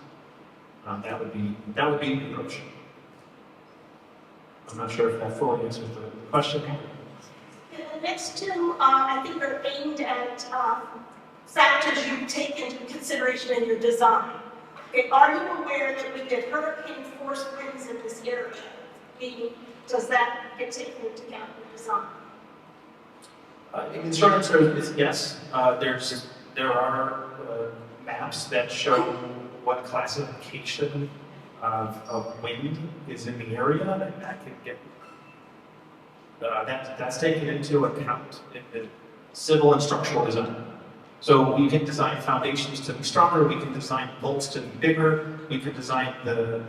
[SPEAKER 4] That would be the approach. I'm not sure if that fully answers the question.
[SPEAKER 1] The next 2, I think, are aimed at factors you take into consideration in your design. Okay, are you aware that we get hurricane force winds in this area? Does that get taken into account in the design?
[SPEAKER 4] In short answer is yes. There are maps that show what classification of wind is in the area, and that can get that's taken into account in the civil and structural design. So we can design foundations to be stronger, we can design bolts to be bigger, we can design the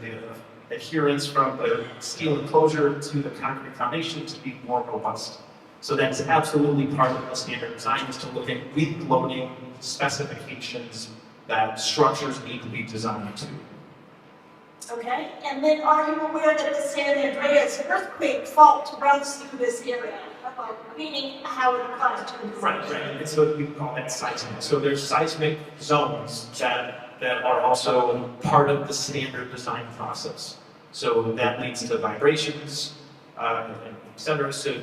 [SPEAKER 4] adherence from the steel enclosure to the concrete foundation to be more robust. So that's absolutely part of the standard design, is to look at weak loading specifications that structures need to be designed to.
[SPEAKER 1] Okay, and then are you aware that the San Andreas earthquake fault runs through this area? Meaning how it applies to the
[SPEAKER 4] Right, right. And so we call that seismic. So there's seismic zones that are also part of the standard design process. So that leads to vibrations, et cetera. So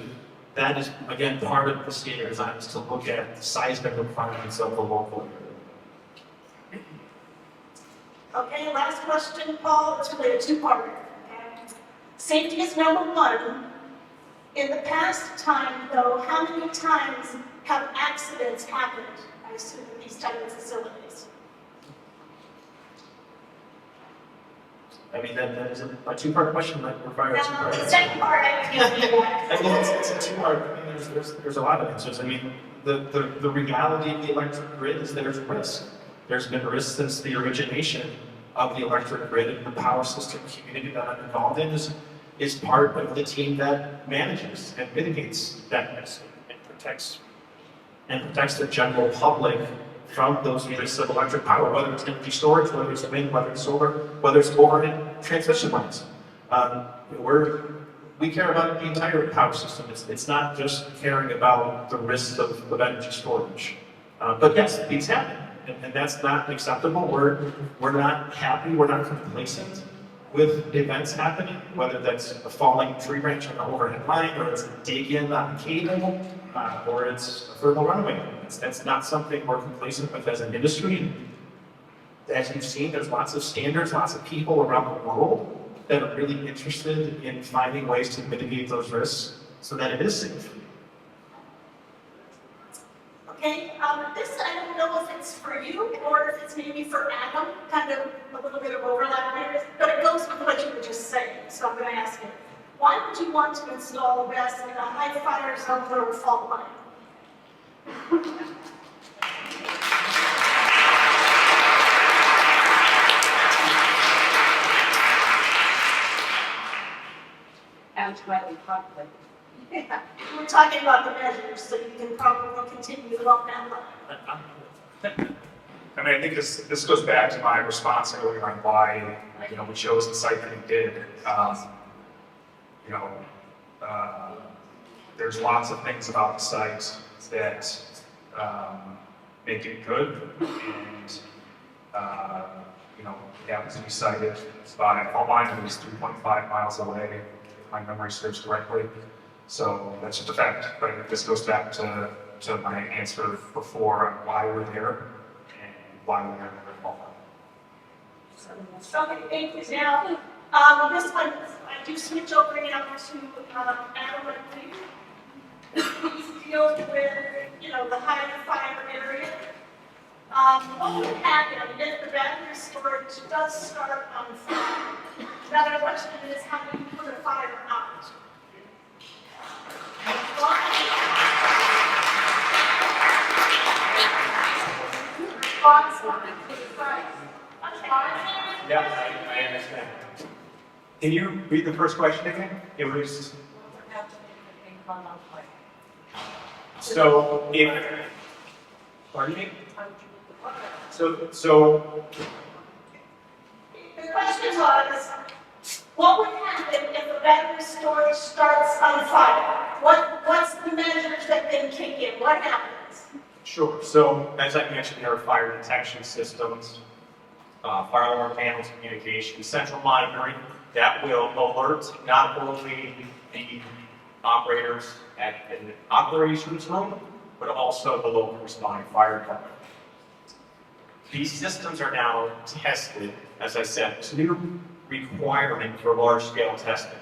[SPEAKER 4] that is, again, part of the standard design, is to look at the seismic requirements of the local area.
[SPEAKER 1] Okay, last question, Paul. It's really a two-parter. Okay? Safety is number one. In the past time, though, how many times have accidents happened, I assume, in these type of facilities?
[SPEAKER 4] I mean, that is a two-part question that requires a
[SPEAKER 1] Now,
[SPEAKER 4] two-part
[SPEAKER 1] the
[SPEAKER 4] answer.
[SPEAKER 1] second part, I can't do that.
[SPEAKER 4] I mean, it's a two-part, I mean, there's a lot of answers. I mean, the reality of the electric grid is there's risk. There's been risk since the origination of the electric grid, and the power system community that I'm involved in is part of the team that manages and mitigates that risk and protects the general public from those risks of electric power, whether it's energy storage, whether it's wind, whether it's solar, whether it's overhead transmission lines. We care about the entire power system. It's not just caring about the risks of energy storage. But yes, these happen, and that's not acceptable. We're not happy, we're not complacent with events happening, whether that's a falling tree branch on the overhead line, or it's a dig in on a cable, or it's a thermal runaway. That's not something we're complacent with as an industry. As you've seen, there's lots of standards, lots of people around the world that are really interested in finding ways to mitigate those risks so that it is safe.
[SPEAKER 1] Okay, this I don't know if it's for you or if it's maybe for Adam, kind of a little bit of overlap here, but it goes with what you were just saying, so I'm going to ask you. Why would you want to install RES in a high fire zone or a fault line?
[SPEAKER 6] Outside of conflict.
[SPEAKER 1] Yeah, we're talking about the measures, so you can probably continue along that line.
[SPEAKER 3] I mean, I think this goes back to my response earlier on why, we chose the site that we did. There's lots of things about the site that make it good, and it happens to be sited by a fault line that is 3.5 miles away, if my memory serves correctly. So that's just a fact. But I think this goes back to my answer before on why we're there and why we're there for fault line.
[SPEAKER 1] Okay, thank you. Now, this one, I do switch over now to Adam and Lee. He's dealing with, the high fire area. What would happen if the battery storage does start on fire? Now, the question is, how do you put a fire out?
[SPEAKER 5] Yeah, I understand. Can you read the first question again? It was, so if, pardon me? So,
[SPEAKER 1] The question was, what would happen if the battery storage starts on fire? What's the measures that then kick in? What happens?
[SPEAKER 5] sure. So as I mentioned, there are fire detection systems, fire alarm panels, communication, central monitoring that will alert not only the operators at an operations room, but also the local responding fire department. These systems are now tested, as I said, it's a new requirement for large-scale testing.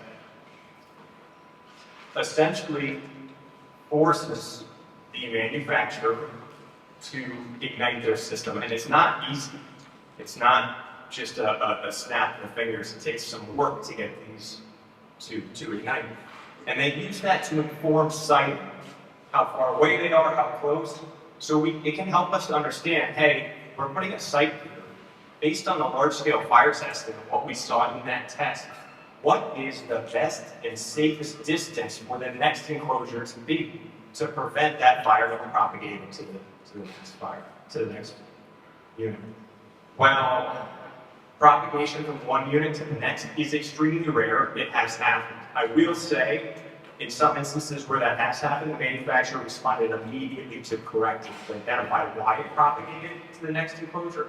[SPEAKER 5] Essentially forces the manufacturer to ignite their system, and it's not easy. It's not just a snap of the fingers. It takes some work to get these to ignite. And they use that to inform siting, how far away they are, how close. So it can help us to understand, hey, we're putting a site here. based on the large-scale fire testing and what we saw in that test, what is the best and safest distance for the next enclosure to be to prevent that fire from propagating to the next fire, to the next unit? Well, propagation from one unit to the next is extremely rare. It has happened. I will say, in some instances where that has happened, the manufacturer responded immediately to correct it, to identify why it propagated to the next enclosure,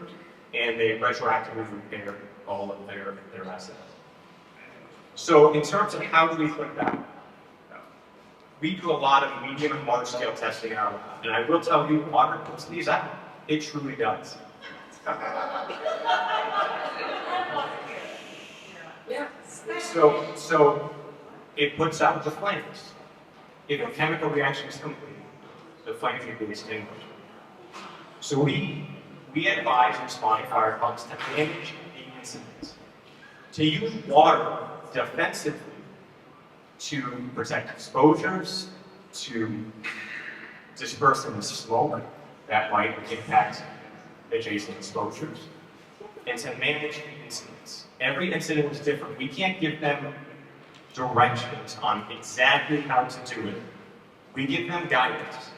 [SPEAKER 5] and they retroactively repaired all of their assets. So in terms of how do we put that, we do a lot of medium and large scale testing in our lab, and I will tell you, water puts these out. It truly does. So it puts out the flames. If a chemical reaction is complete, the flames can be extinguished. So we advise responding fire departments to manage the incidents, to use water defensively to protect exposures, to disperse any smoke that might impact adjacent exposures, and to manage the incidents. Every incident is different. We can't give them directions on exactly how to do it. We give them guidance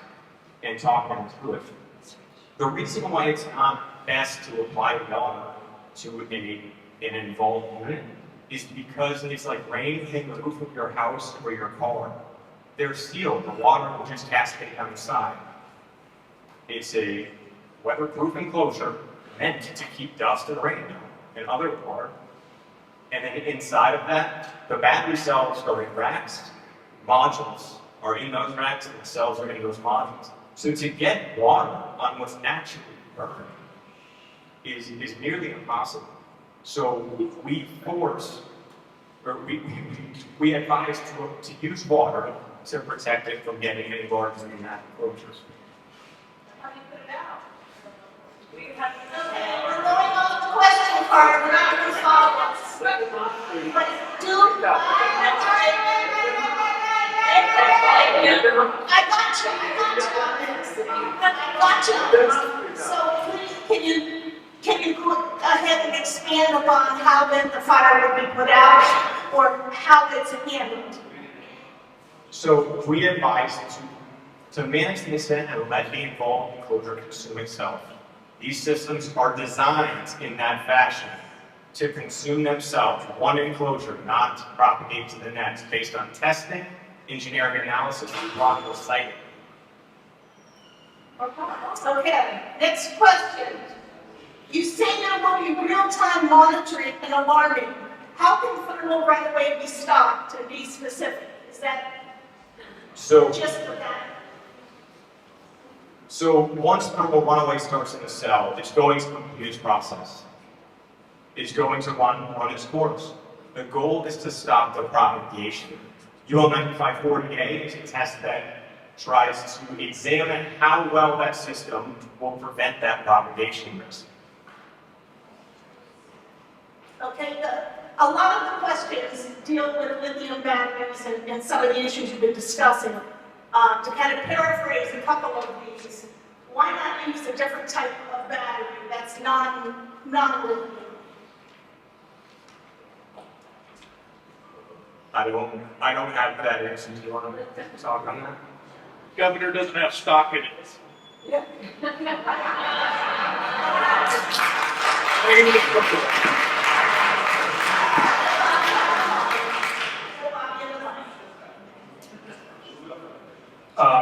[SPEAKER 5] and talk them through it. The reason why it's not best to apply water to an involved unit is because it's like rain hitting the roof of your house or your car. They're sealed. The water will just cascade down the side. It's a weatherproof enclosure meant to keep dust and rain and other water. And then inside of that, the battery cells are in racks, modules are in those racks, and the cells are in those modules. So to get water on what's naturally burning is nearly impossible. So we force, or we advise to use water to protect it from getting involved in that enclosures.
[SPEAKER 6] How do you put it out?
[SPEAKER 1] Okay, we're going off the question card, we're not going to solve this. But I got you. So please, can you go ahead and expand upon how then the fire would be put out, or how it's handled?
[SPEAKER 5] So we advise to manage the incident and let the involved enclosure consume itself. These systems are designed in that fashion to consume themselves, one enclosure, not to propagate to the next, based on testing, engineering analysis, and logical siting.
[SPEAKER 1] Okay, next question. You say there will be real-time monitoring and alarming. How can thermal right away be stopped, to be specific? Is that just for that?
[SPEAKER 5] So once thermal runaway starts in the cell, it's going to complete its process. It's going to run its course. The goal is to stop the propagation. UL 9540A is a test that tries to examine how well that system will prevent that propagation risk.
[SPEAKER 1] Okay, a lot of the questions deal with lithium batteries and some of the issues you've been discussing. To kind of paraphrase a couple of these, why not use a different type of battery that's non-lithium?
[SPEAKER 5] I don't have that answer. Do you want to talk on that?
[SPEAKER 7] Governor doesn't have stock in it.
[SPEAKER 1] Yeah.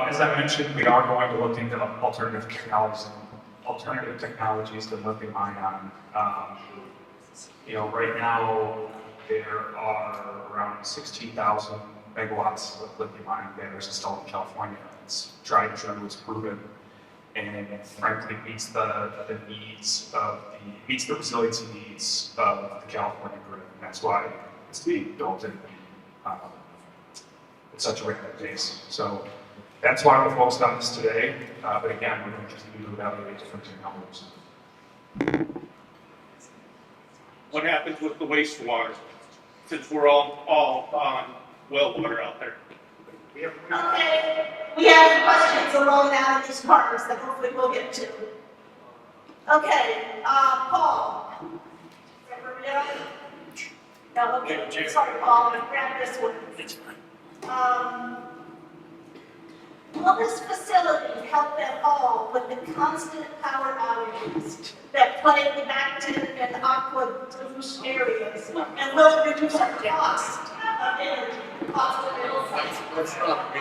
[SPEAKER 3] As I mentioned, we are going to look into alternative technologies to lithium ion. Right now there are around 16,000 megawatts of lithium ion batteries installed in California. It's tried and true, it's proven, and frankly meets the resiliency needs of the California grid. And that's why it's being built in such a rapid pace. So that's why we're focused on this today. But again, we're going to continue to evaluate different technologies.
[SPEAKER 7] What happens with the wastewater, since we're all on well water out there?
[SPEAKER 1] Okay, we have questions along that of these parts that hopefully we'll get to. Okay, Paul. Remember that? No, okay, sorry, Paul, I grabbed this one. Will this facility help at all with the constant power outages that plague the Acton and Aqua Douche areas? And will it reduce our cost of energy? Cost of energy?
[SPEAKER 2] Let's not be.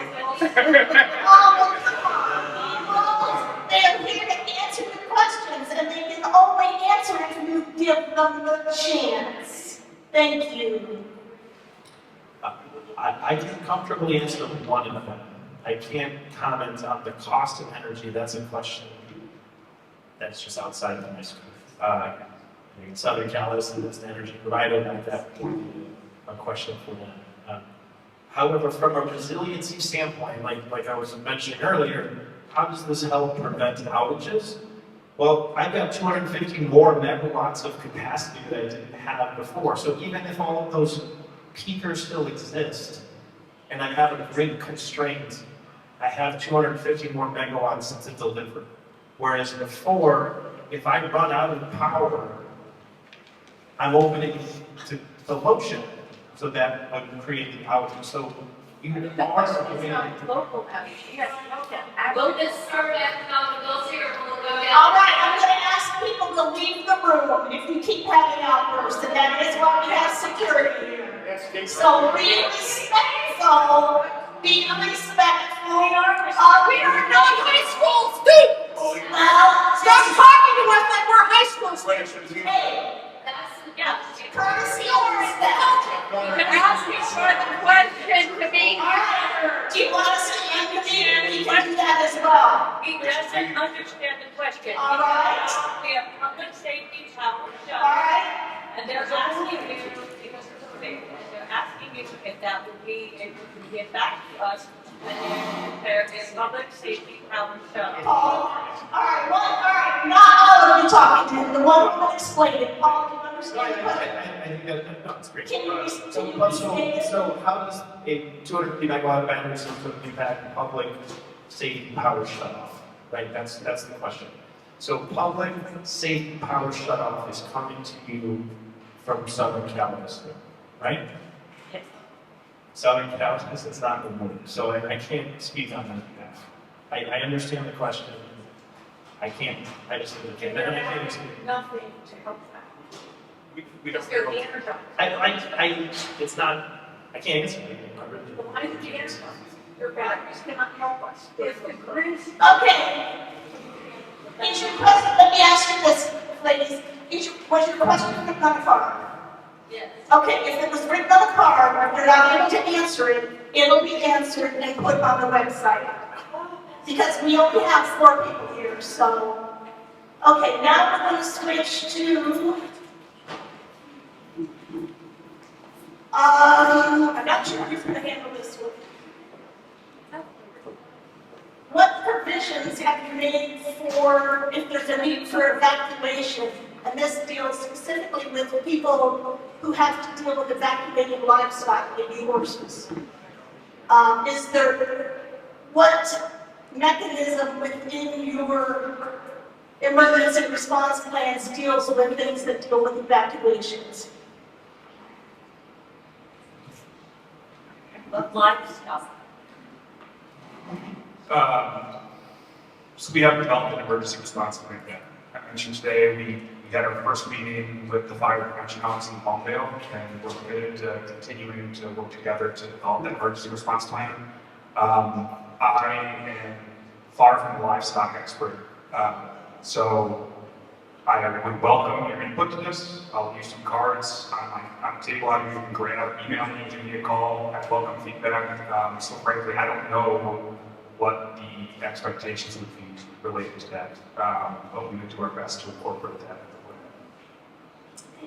[SPEAKER 1] Oh, come on. Well, they're here to answer the questions, and they can only answer if you give them the chance. Thank you.
[SPEAKER 4] I can comfortably answer one of them. I can't comment on the cost of energy. That's a question that's just outside of my scope. In Southern Cal is the energy provider, that would be a question for them. However, from a resiliency standpoint, like I was mentioning earlier, how does this help prevent outages? Well, I've got 250 more megawatts of capacity that I didn't have before. So even if all of those peakers still exist, and I have a grid constraint, I have 250 more megawatts to deliver. Whereas before, if I run out of power, I'm opening to the lotion, so that would create the outage. So you are giving
[SPEAKER 6] Local outage, yes, okay. Will this serve accountability or will it go down?
[SPEAKER 1] All right, I'm going to ask people to leave the room if you keep having outbursts, and that is why we have security here. So be respectful. Be respectful. We are not high school students. Well, stop talking to us like we're high school students. Hey,
[SPEAKER 6] Yeah.
[SPEAKER 1] courtesy or respect.
[SPEAKER 6] You can ask me for the question to be
[SPEAKER 1] All right. Do you want us to end the meeting? We can do that as well.
[SPEAKER 6] He doesn't understand the question.
[SPEAKER 1] All right.
[SPEAKER 6] We have public safety power,
[SPEAKER 1] All right.
[SPEAKER 6] and they're asking you, because it's a big, they're asking you if that would be able to get back to us. And there is public safety power shut.
[SPEAKER 1] Paul. All right. Not all of you talking to him. The one who will explain it. Paul, do you understand the question?
[SPEAKER 4] I think no, it's great.
[SPEAKER 1] Can you
[SPEAKER 4] So how does a 250 megawatt battery system impact public safety power shutoff? Right, that's the question. So public safety power shutoff is coming to you from Southern California, right?
[SPEAKER 6] Yes.
[SPEAKER 4] Southern California, it's not the moon, so I can't speak on that behalf. I understand the question. I can't. I just can't.
[SPEAKER 6] Nothing to help that.
[SPEAKER 5] We don't.
[SPEAKER 6] Is there the energize?
[SPEAKER 4] It's not. I can't answer it.
[SPEAKER 6] Why did you answer? Your batteries cannot help us. If the grid
[SPEAKER 1] Okay. Is your question, let me ask you this, ladies. Was your question written on a card?
[SPEAKER 6] yes.
[SPEAKER 1] Okay, if it was written on a card, if you're not able to answer it, it'll be answered and put on the website. Because we only have 4 people here, so. Okay, now we're going to switch to. I'm not sure who's going to handle this one. What provisions have you made for if there's a need for evacuation? And this deals specifically with people who have to deal with evacuating livestock and horses. Is there, what mechanism within your emergency response plans deals with things that deal with evacuations?
[SPEAKER 6] But livestock.
[SPEAKER 3] So we have developed an emergency response plan that I mentioned today. We had our first meeting with the fire prevention office in Palmdale, and we're committed to continuing to work together to develop that emergency response plan. I am far from a livestock expert, so I would welcome your input to this. I'll use some cards on the table. You can grab, email me, give me a call. I welcome feedback. So frankly, I don't know what the expectations would be related to that, but we would do our best to incorporate that.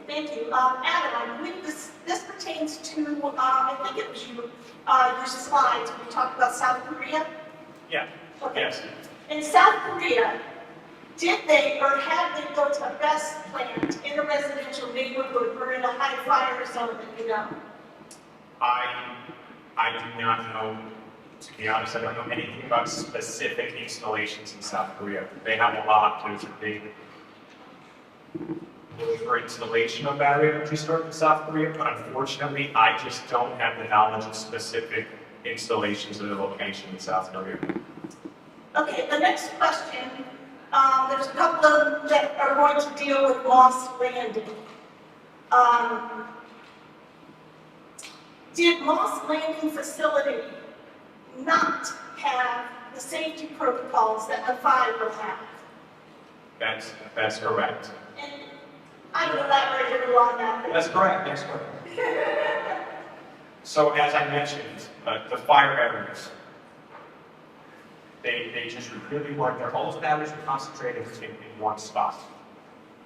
[SPEAKER 1] Thank you. Adam, I believe this pertains to, I think it was your slides when you talked about South Korea.
[SPEAKER 4] Yeah.
[SPEAKER 1] Okay.
[SPEAKER 4] Yes.
[SPEAKER 1] In South Korea, did they or have they built a best plant in a residential neighborhood or in a high fire zone that you know?
[SPEAKER 5] I do not know, to be honest, I don't know anything about specific installations in South Korea. They have a lot, there's a big
[SPEAKER 3] for installation of battery energy storage in South Korea, but unfortunately, I just don't have the knowledge of specific installations at a location in South Korea.
[SPEAKER 1] Okay, the next question, there's a couple of them that are going to deal with Moss Landing. Did Moss Landing facility not have the safety protocols that the 5 will have?
[SPEAKER 3] That's correct.
[SPEAKER 1] And I will elaborate a little on that.
[SPEAKER 3] That's correct. That's correct. So as I mentioned, the fire barriers, they just really work. Their whole batteries are concentrated in one spot.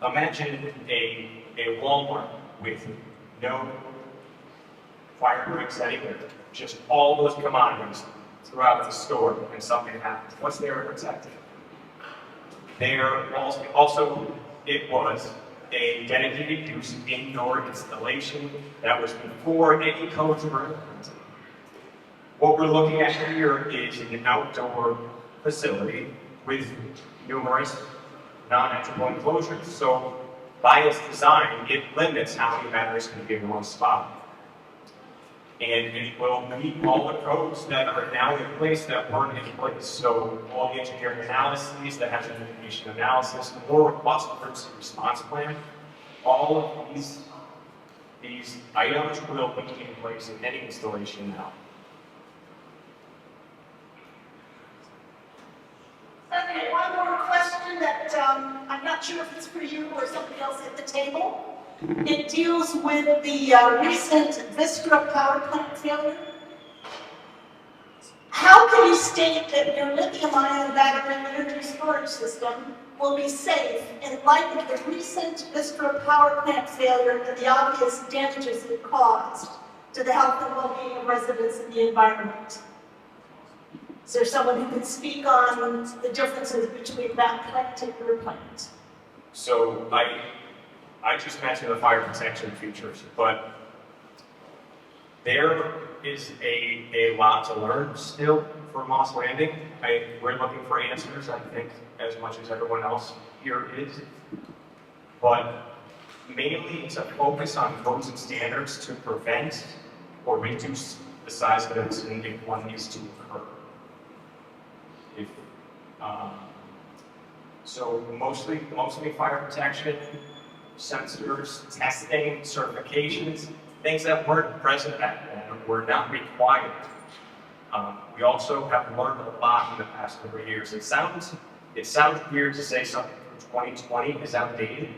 [SPEAKER 3] Imagine a Walmart with no fire breaks anywhere, just all those commodities throughout the store, and something happens. What's there to protect it? It was a dedicated use indoor installation that was before any codes were implemented. What we're looking at here is an outdoor facility with numerous non-electrical enclosures. So by its design, it limits how many batteries can be in one spot. And it will meet all the codes that are now in place that weren't in place. So all the engineering analyses, the hazard mitigation analysis, the more robust emergency response plan, all of these items will be in place in any installation now.
[SPEAKER 1] Okay, one more question that I'm not sure if it's for you or somebody else at the table. It deals with the recent Vistra power plant failure. How can you state that your lithium-ion battery energy storage system will be safe in light of the recent Vistra power plant failure and the obvious damages it caused to the health and well-being of residents and the environment? Is there someone who can speak on the differences between that plant and your plant?
[SPEAKER 3] So I just mentioned the fire protection features, but there is a lot to learn still for Moss Landing. We're looking for answers, I think, as much as everyone else here is. But mainly it's a focus on codes and standards to prevent or reduce the size of an incident if one needs to occur. So mostly fire protection, sensors, testing, certifications, things that weren't present back then, were not required. We also have learned a lot in the past number of years. It sounds weird to say something from 2020 is outdated,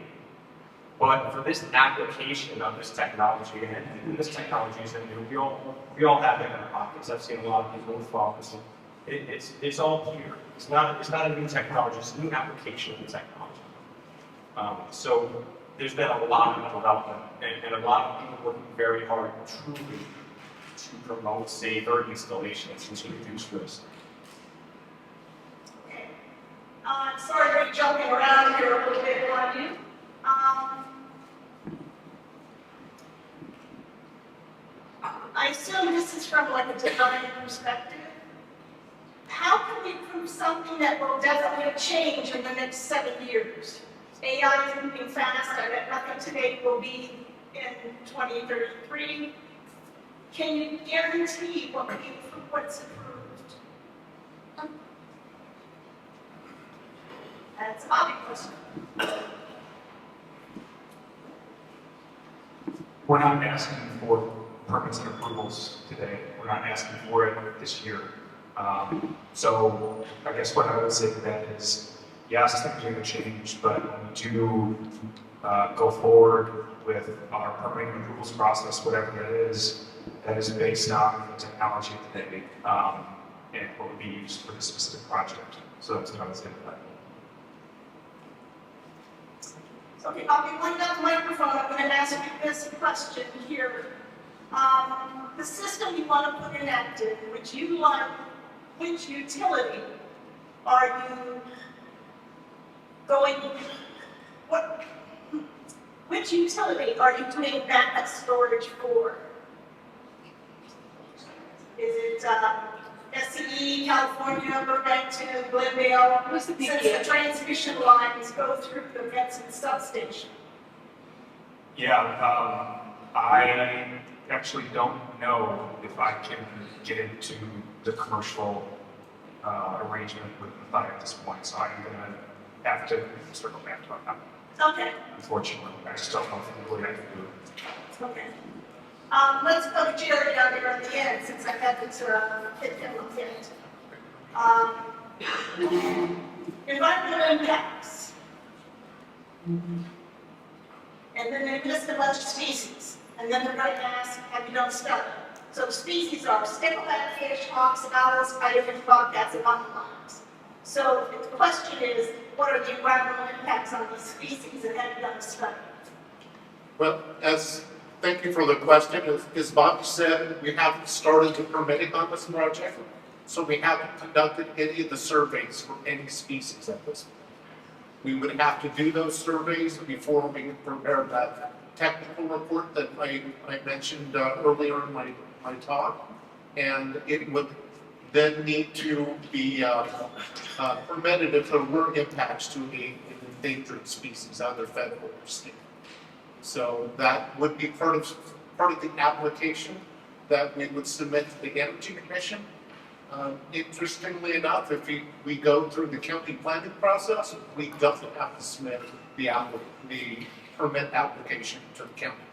[SPEAKER 3] but for this application of this technology, and this technology isn't new, we all have it in our pockets. I've seen a lot of people with phones. It's all here. It's not a new technology, it's a new application of the technology. So there's been a lot of development and a lot of people working very hard truly to promote safer installations and to reduce risk.
[SPEAKER 1] Okay. Sorry to be jumping around here a little bit on you. I assume this is from like a design perspective. How can we prove something that will definitely change in the next 7 years? AI is moving fast. I bet nothing today will be in 2033. Can you guarantee what's approved? That's a big question.
[SPEAKER 3] We're not asking for permits and approvals today. We're not asking for it this year. So I guess what I would say to that is, yes, things are going to change, but when we do go forward with our permitting and approvals process, whatever that is based on the technology today and what would be used for this specific project. So that's what I would say to that.
[SPEAKER 1] Okay, I'll be putting up the microphone. I'm going to ask you this question here. The system you want to put enacted, which utility are you going? Which utility are you doing backup storage for? Is it SCE Energy, California, Burbank to Glendale, since the transmission lines go through the Benson substation.
[SPEAKER 3] Yeah, I actually don't know if I can get into the commercial arrangement with Maathai at this point, so I'm gonna have to circle back to that.
[SPEAKER 1] Okay,
[SPEAKER 3] Unfortunately, I just don't know if I'm really have to do it.
[SPEAKER 1] okay. Let's go to Jerry down there at the end, since I had to hit him a bit. Environmental impacts. And then they list a bunch of species, and then they're going to ask, have you done study? So the species are stickleback fish, hawks, owls, pike, bobcats, and mountain lions. So the question is, what are the environmental impacts on these species, and have you done a study?
[SPEAKER 2] Well, thank you for the question. As Bobby said, we haven't started the permitting on this project, so we haven't conducted any of the surveys for any species at this point. We would have to do those surveys before we prepare that technical report that I mentioned earlier in my talk, and it would then need to be permitted if there were impacts to an endangered species, either federal or state. So that would be part of the application that we would submit to the Energy Commission. Interestingly enough, if we go through the county planning process, we don't have to submit the permit application to the county.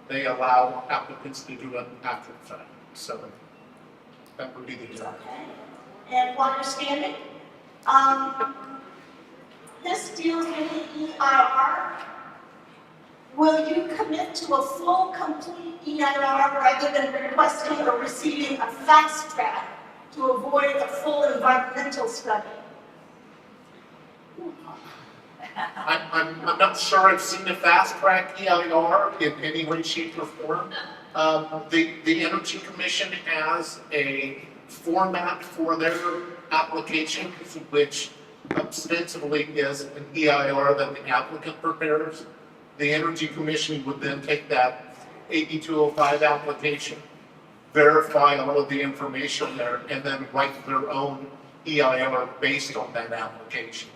[SPEAKER 2] They allow applicants to do it after the fact. So that would be the example.
[SPEAKER 1] Okay. And water standing. This deals with the EIR. Will you commit to a full, complete EIR rather than requesting or receiving a fast track to avoid a full environmental study?
[SPEAKER 2] I'm not sure I've seen a fast track EIR in any way, shape, or form. The Energy Commission has a format for their application, which ostensibly is an EIR that the applicant prepares. The Energy Commission would then take that AB 205 application, verify all of the information there, and then write their own EIR based on that application.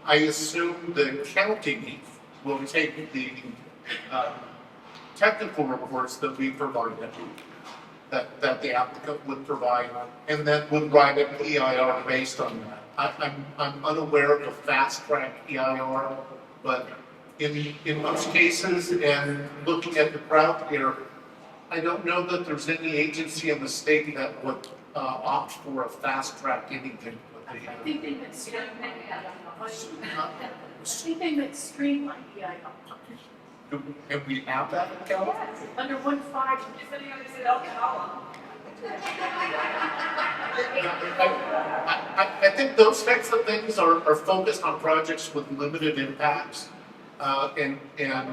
[SPEAKER 2] I assume the county will take the technical reports that we provided, that the applicant would provide, and then would write an EIR based on that. I'm unaware of a fast track EIR, but in most cases, and looking at the crowd here, I don't know that there's any agency in the state that would opt for a fast track anything.
[SPEAKER 8] I think they meant streamline. I think they meant streamline EIR.
[SPEAKER 2] And we have that in California?
[SPEAKER 8] Yes, under 1.5.
[SPEAKER 6] If anyone is in Ocala.
[SPEAKER 2] I think those types of things are focused on projects with limited impacts, and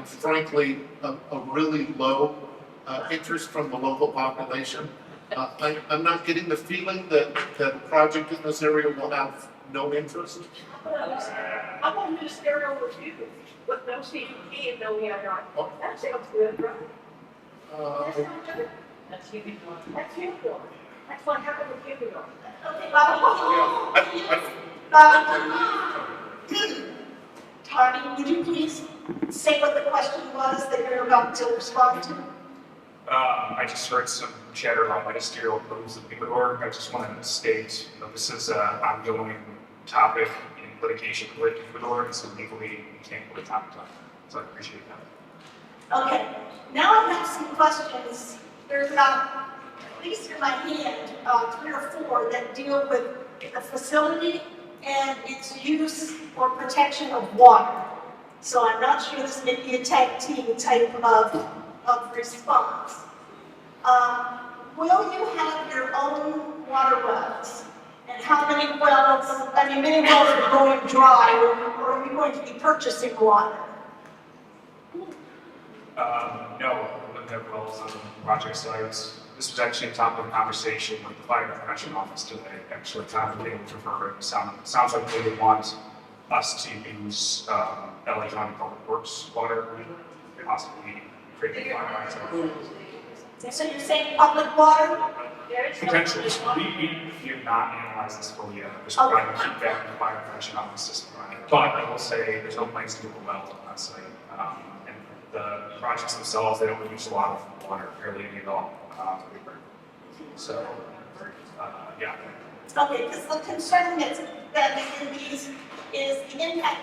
[SPEAKER 2] frankly, a really low interest from the local population. I'm not getting the feeling that the project in this area will have no interest.
[SPEAKER 6] How about ministerial review with no CDP and no EIR? That sounds good, right? That sounds good.
[SPEAKER 8] That's human.
[SPEAKER 6] That's huge. That's what happened with Hugo.
[SPEAKER 1] Okay, Tony, would you please say what the question was that you're about to respond to?
[SPEAKER 3] I just heard some chatter about ministerial approvals of Ecuador. I just wanted to state, this is an ongoing topic in litigation with Ecuador, and so legally we can't put a topic on it. So I appreciate that.
[SPEAKER 1] Okay, now I have some questions. There's about, at least in my hand, 3 or 4 that deal with the facility and its use or protection of water. So I'm not sure this may be a tag team type of response. Will you have your own water wells? And how many wells, many wells are going dry, or are you going to be purchasing water?
[SPEAKER 3] No, we don't have wells on project sites. This was actually a topic of conversation with the fire prevention office today. Actually, time they would prefer it. Sounds like they would want us to use LA County Public Works water, possibly create fire lines.
[SPEAKER 1] So you're saying public water?
[SPEAKER 3] Potentially, we have not analyzed this fully yet. We're just trying to keep back the fire protection office system running. But I will say, there's no plans to do a well on site. And the projects themselves, they don't use a lot of water, barely any at all. So, yeah.
[SPEAKER 1] Okay, because the concern is that in these is the impact,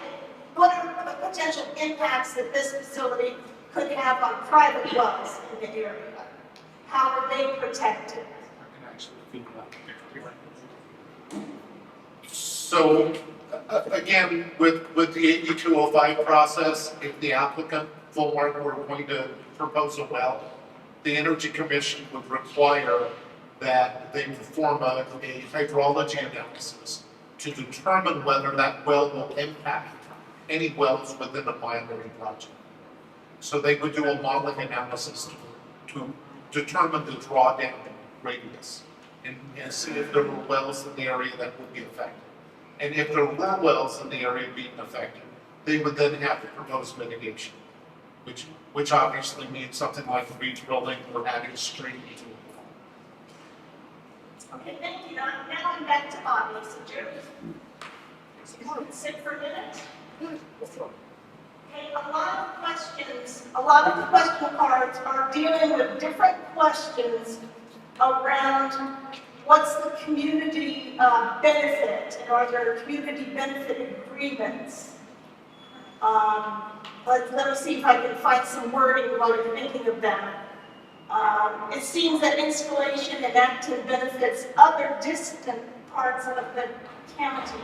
[SPEAKER 1] what are the potential impacts that this facility could have on private wells in the area? How are they protected?
[SPEAKER 2] I can actually feed that. So, again, with the 8205 process, if the applicant, Fulmark, were going to propose a well, the Energy Commission would require that they perform a hydrology analysis to determine whether that well will impact any wells within a binary project. So they would do a modeling analysis to determine the drawdown radius and see if there were wells in the area that would be affected. And if there were wells in the area being affected, they would then have to propose mitigation, which obviously means something like rebuilding or adding stream to it.
[SPEAKER 1] Okay, thank you. Now I'm back to Bobby. So Jerry, you want to sit for a minute? Okay, a lot of the question cards are dealing with different questions around what's the community benefit, and are there community benefit agreements? Let me see if I can find some wording while you're thinking of that. It seems that installation and active benefits other distant parts of the county.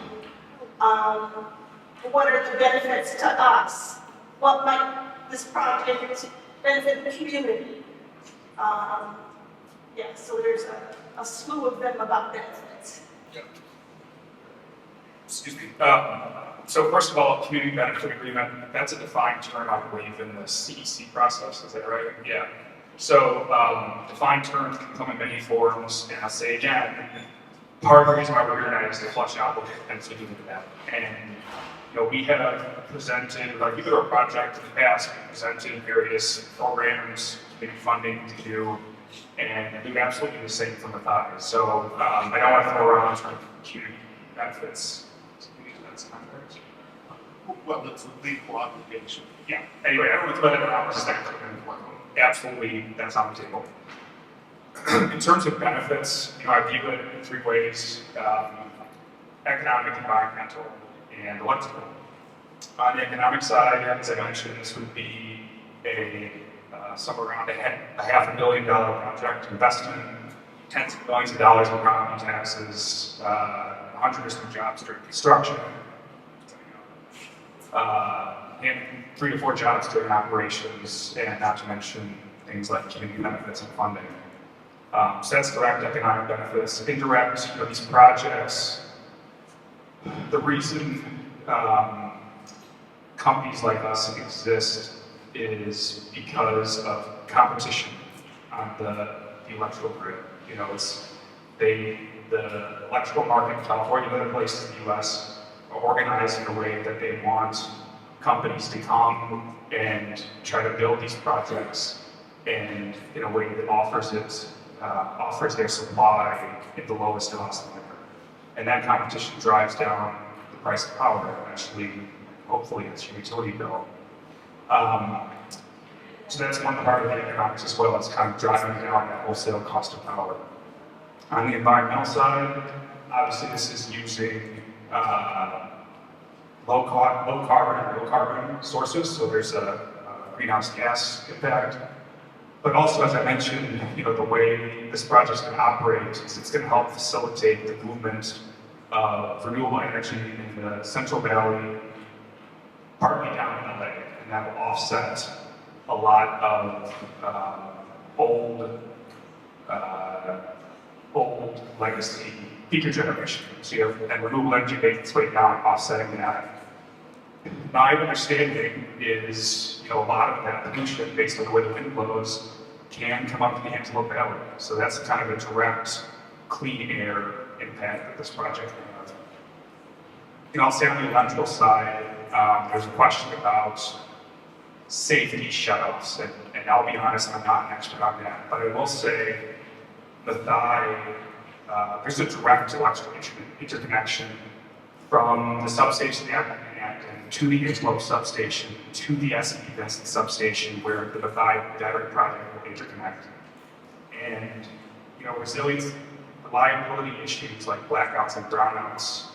[SPEAKER 1] What are the benefits to us? What might this project benefit the community? Yeah, so there's a slew of them about benefits.
[SPEAKER 3] Yeah. Excuse me. So first of all, community benefit agreement, that's a defined term, I believe, in the CEC process, is that right? Yeah. So defined terms can come in many forms, and I'll say again, part of the reason why we're here tonight is to flush out what potentially do with that. And we have presented, like either a project in the past, we presented various programs, maybe funding to do, and do absolutely the same for Maathai. So I don't want to throw around sort of community benefits.
[SPEAKER 2] Well, it's a legal obligation.
[SPEAKER 3] Yeah, anyway, I don't want to throw that around, just absolutely, that's on the table. In terms of benefits, I view it in three ways: economic, environmental, and electrical. On the economic side, as I mentioned, this would be a somewhere around a $500 million project, investing tens of millions of dollars in property taxes, 100 or so jobs during construction, and 3 to 4 jobs during operations, and not to mention things like community benefits and funding. So that's direct economic benefits. Indirect, these projects, the reason companies like us exist is because of competition on the electrical grid. The electrical market in California and other places in the US are organized in a way that they want companies to come and try to build these projects and in a way that offers their supply at the lowest cost ever. And that competition drives down the price of power, eventually, hopefully, it's your utility bill. So that's one part of the economics as well, it's kind of driving down that wholesale cost of power. On the environmental side, obviously this is using low carbon and low carbon sources, so there's a greenhouse gas impact. But also, as I mentioned, the way this project's going to operate is it's going to help facilitate the movement of renewable energy in the Central Valley, partly down in LA, and that will offset a lot of old legacy peaker generation. So you have and renewable energy making its way down, offsetting that. My understanding is, a lot of that pollution, based on the way the wind blows, can come up to the Antelope Valley. So that's kind of a direct clean air impact that this project will have. I'll say on the electrical side, there's a question about safety shutoffs, and I'll be honest, I'm not an expert on that, but I will say Maathai, there's a direct electrical interconnection from the substation at Acton to the Interlope substation to the SE Vincent substation where the Maathai battery project will interconnect. And, resilience, reliability issues like blackouts and brownouts,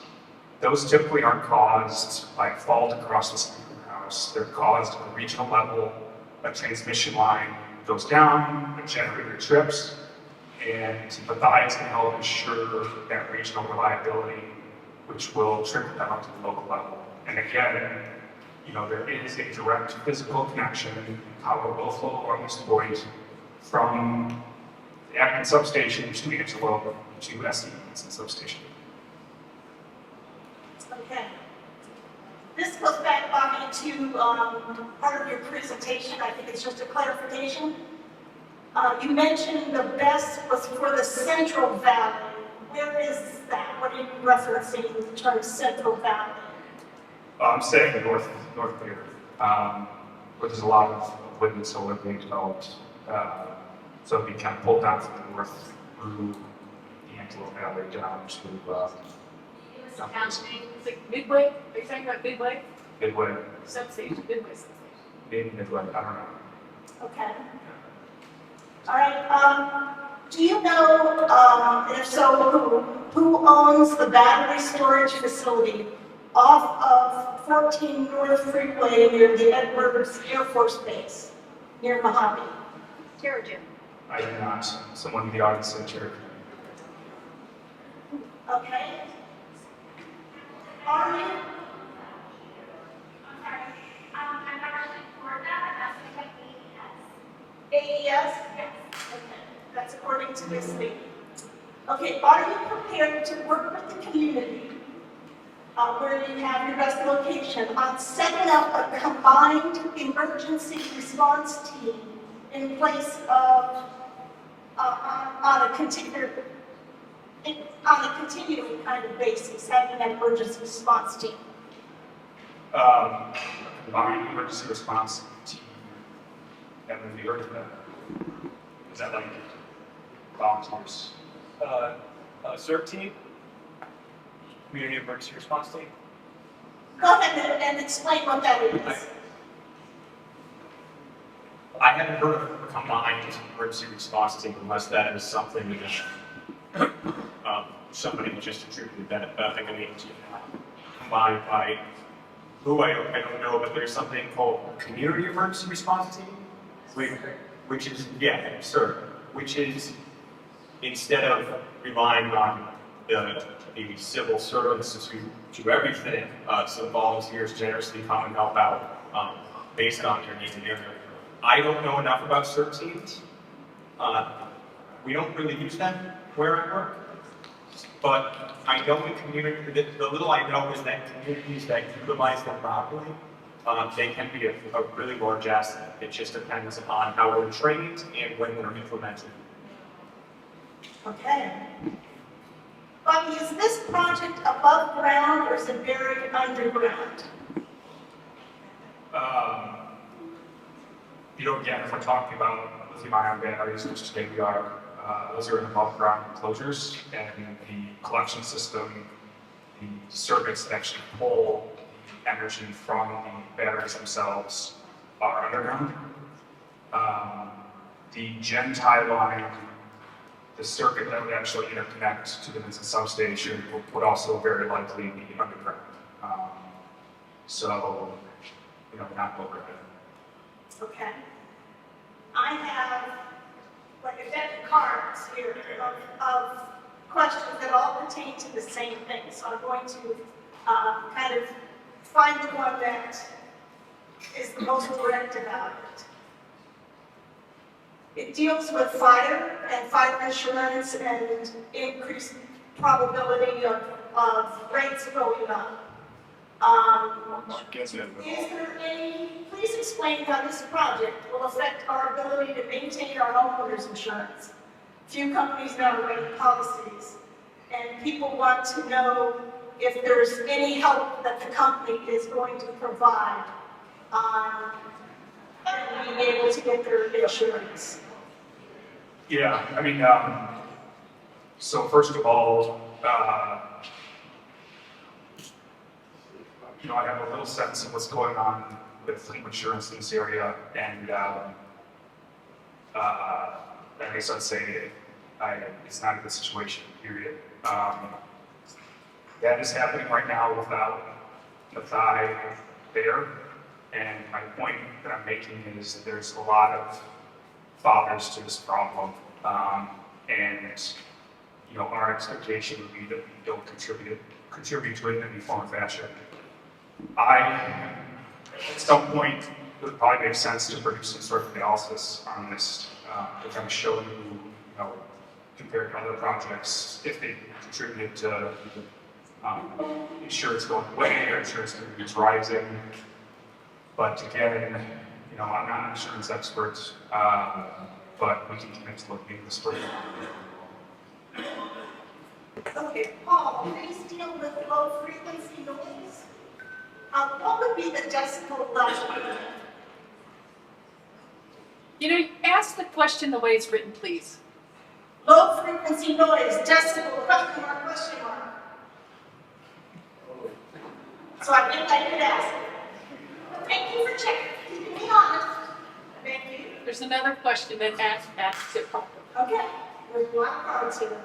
[SPEAKER 3] those typically aren't caused by fault across the speaker house. They're caused at the regional level. A transmission line goes down, a generator trips, and Maathai is going to help ensure that regional reliability, which will trickle down to the local level. And again, there is a direct physical connection. Power will flow along this point from the Acton substation to the Antelope to SE substation.
[SPEAKER 1] Okay. This goes back, Bobby, to part of your presentation. I think it's just a clarification. You mentioned the best was for the Central Valley. Where is that? What are you referencing in the term Central Valley?
[SPEAKER 3] I'm saying north here, where there's a lot of wind and solar being developed. So it'd be kind of pulled down from the north through the Antelope Valley down to
[SPEAKER 8] It's like Midway, are you talking about Midway?
[SPEAKER 3] Midway,
[SPEAKER 8] Substation, Midway substation.
[SPEAKER 3] maybe Midway, I don't know.
[SPEAKER 1] Okay. All right. Do you know, and if so, who owns the battery storage facility off of 14 North Freeway near the Edwards Air Force Base, near Mojave?
[SPEAKER 8] Terrigen.
[SPEAKER 3] I do not. Someone in the audience said Cherokee.
[SPEAKER 1] Okay. Are you?
[SPEAKER 9] I'm actually for that, that's like
[SPEAKER 1] AES? Yes. Okay, that's according to this thing. Okay, are you prepared to work with the community where you have your best location on setting up a combined emergency response team in place of on a continuing kind of basis, having an emergency response team?
[SPEAKER 3] Combined emergency response team. Haven't really heard of that. Is that like volunteers?
[SPEAKER 5] CERT team, community emergency response team.
[SPEAKER 1] Go ahead and explain what that is.
[SPEAKER 5] I haven't heard of a combined emergency response team unless that is something that somebody just attributed that. But I think I need to combined by who I don't know, but there's something called community emergency response team, which is which is instead of relying on the civil servants to do everything, some volunteers generously come and help out based on their needs and area. I don't know enough about CERT teams. We don't really use them where I work, but I know the community, the little I know is that communities that utilize them properly, they can be a really large asset. It just depends on how we're trained and when we're implemented.
[SPEAKER 1] Okay. Bobby, is this project above ground or is it buried underground?
[SPEAKER 3] Again, if we're talking about lithium-ion batteries, which today we are, those are in above-ground enclosures, and the collection system, the circuits that actually pull the energy from the batteries themselves are underground. The gen tie line, the circuit that would actually interconnect to the Vincent substation would also very likely be underground. Not overhead.
[SPEAKER 1] Okay. I have like a deck of cards here of questions that all pertain to the same thing. So I'm going to kind of find the one that is the most direct about it. It deals with fire and fire insurance and increased probability of rates going up. Is there please explain how this project will affect our ability to maintain our homeowners insurance. Few companies now are writing policies, and people want to know if there's any help that the company is going to provide on being able to get their insurance.
[SPEAKER 3] Yeah, So first of all, I have a little sense of what's going on with home insurance in this area, and I guess I'd say it's not a good situation, period. That is happening right now without Maathai there, and my point that I'm making is that there's a lot of fathers to this problem, and our expectation would be that we don't contribute to it in any form or fashion. At some point, it would probably make sense to produce some sort of analysis on this to kind of show you, compared to other projects, if they contributed to insurance going away or insurance is rising. But again, I'm not an insurance expert, but we can commit to looking at this further.
[SPEAKER 1] Okay, Paul, please deal with low frequency noise. What would be the decibel level?
[SPEAKER 8] Ask the question the way it's written, please.
[SPEAKER 1] Low frequency noise, decibel, question mark, question mark. So I think I could ask. Thank you for checking, keeping me honest. Thank you.
[SPEAKER 8] There's another question that asks it properly.
[SPEAKER 1] Okay, with black cards here.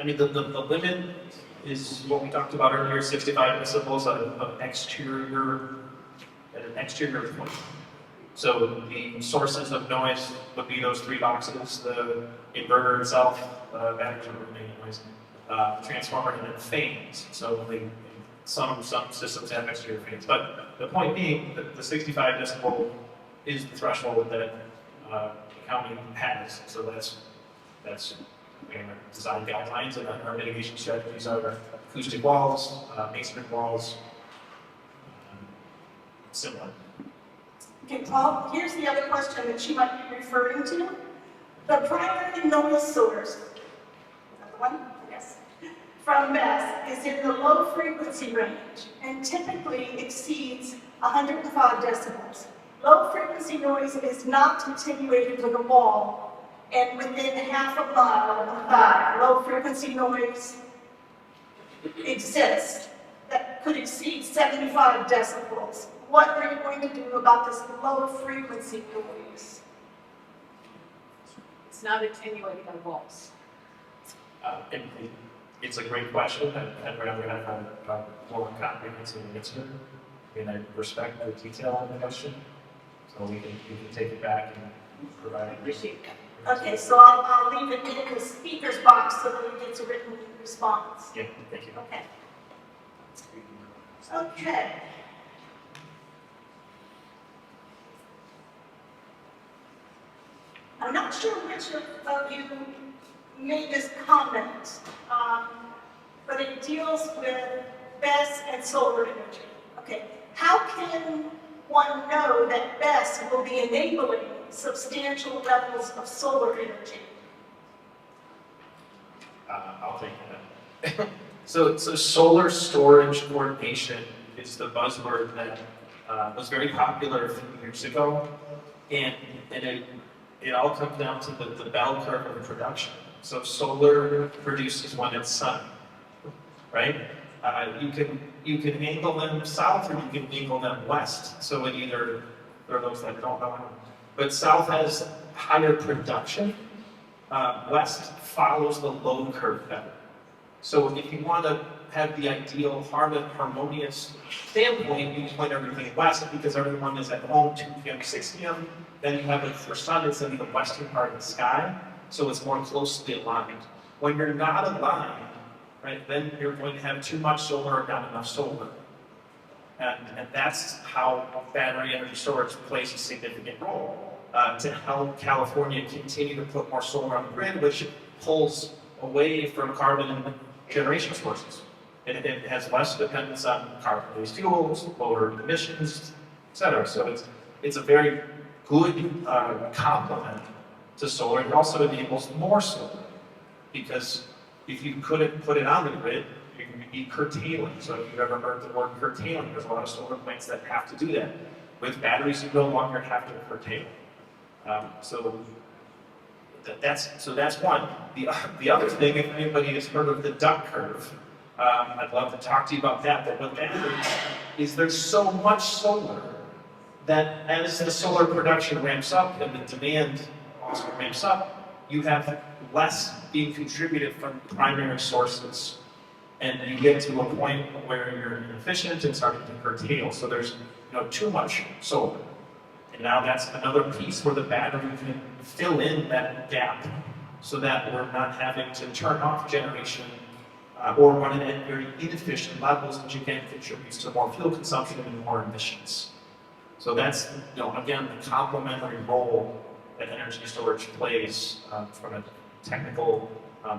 [SPEAKER 4] The limit is what we talked about earlier, 65 decibels of an exterior point. So the sources of noise would be those three boxes, the inverter itself, batteries are making noise, transformer, and then fans. So some systems have exterior fans. But the point being that the 65 decibel is the threshold that the county has. So that's our design guidelines, and our mitigation strategies are acoustic walls, masonry walls, similar.
[SPEAKER 1] Okay, Paul, here's the other question that she might be referring to. The primary noise source, is that the one? Yes. From BESS is in the low frequency range and typically exceeds 105 decibels. Low frequency noise is not attenuated with a wall and within half a mile of a thigh. Low frequency noise exists that could exceed 75 decibels. What are you going to do about this low frequency noise?
[SPEAKER 8] It's not attenuated by walls.
[SPEAKER 4] It's a great question, and we're going to have a more comprehensive answer. And I respect the detail on the question, so we can take it back and provide it.
[SPEAKER 8] Appreciate that.
[SPEAKER 1] Okay, so I'll leave it in the speaker's box so that it gets a written response.
[SPEAKER 4] Yeah, thank you.
[SPEAKER 1] Okay. Okay. I'm not sure which of you made this comment, but it deals with BESS and solar energy. Okay, how can one know that BESS will be enabling substantial levels of solar energy?
[SPEAKER 4] I'll take that. So solar storage coordination is the buzzword that was very popular a few years ago, and it all comes down to the bell curve of production. So solar produces when it's sun, right? You can angle them south or you can angle them west. So it either, there are those that don't know, but south has higher production. West follows the load curve better. So if you want to have the ideal harmonious standpoint, you point everything west because everyone is at home 2 p.m. 6 p.m. Then you have it for sun, it's in the western part of the sky, so it's more closely aligned. When you're not aligned, right, then you're going to have too much solar or not enough solar. And that's how battery energy storage plays a significant role to help California continue to put more solar on the grid, which pulls away from carbon generation sources. It has less dependence on carbon-based fuels, lower emissions, et cetera. So it's a very good complement to solar. It also enables more solar because if you couldn't put it on the grid, you can be curtailing. So if you've ever heard the word curtailing, there's a lot of solar plants that have to do that. With batteries, you no longer have to curtail. So that's one. The other thing, if anybody has heard of the duck curve, I'd love to talk to you about that. But what that is there's so much solar that as the solar production ramps up and the demand also ramps up, you have less being contributed from primary sources. And you get to a point where you're inefficient and starting to curtail. So there's too much solar. And now that's another piece where the battery can fill in that gap so that we're not having to turn off generation or run it at very inefficient levels, which again contributes to more fuel consumption and more emissions. So that's, again, the complementary role that energy storage plays from a technical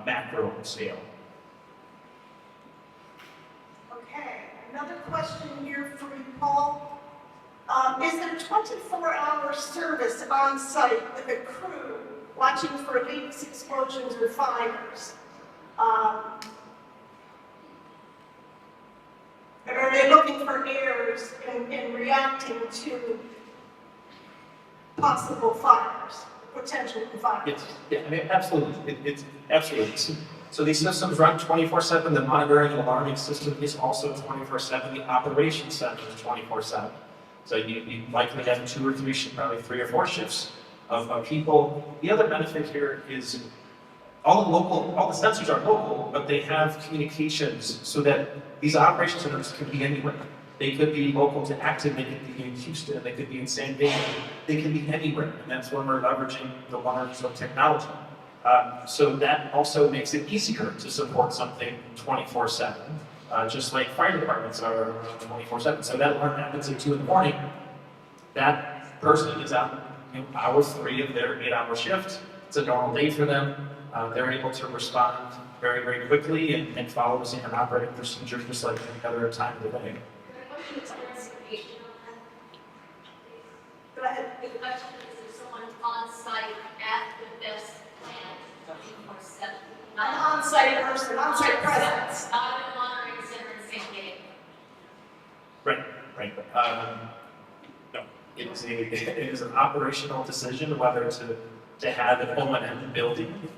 [SPEAKER 4] macro scale.
[SPEAKER 1] Okay, another question here for you, Paul. Is there 24-hour service on site with a crew watching for leaks, explosions, or fires? And are they looking for errors in reacting to possible fires, potential fires?
[SPEAKER 4] Yeah, I mean, absolutely. It's absolutely. So these systems run 24/7. The monitoring and alarming system is also 24/7. The operations center is 24/7. So you likely have 2 or 3, probably 3 or 4 shifts of people. The other benefit here is all the sensors are local, but they have communications so that these operation centers can be anywhere. They could be local to Acton, they could be in Houston, they could be in San Diego, they can be anywhere. And that's when we're leveraging the wonders of technology. So that also makes it easier to support something 24/7. Just like fire departments are 24/7. So that alarm happens at 2 in the morning. That person is out hour 3 of their 8-hour shift. It's a normal day for them. They're able to respond very, very quickly and follow the same operating procedures just like any other time of the day.
[SPEAKER 1] Go ahead.
[SPEAKER 9] The question is if someone on site at the best plant 24/7.
[SPEAKER 1] An on-site person, on-site presence.
[SPEAKER 9] Not a monitoring center in San Diego.
[SPEAKER 4] Right. No, it is an operational decision whether to have an O&M building.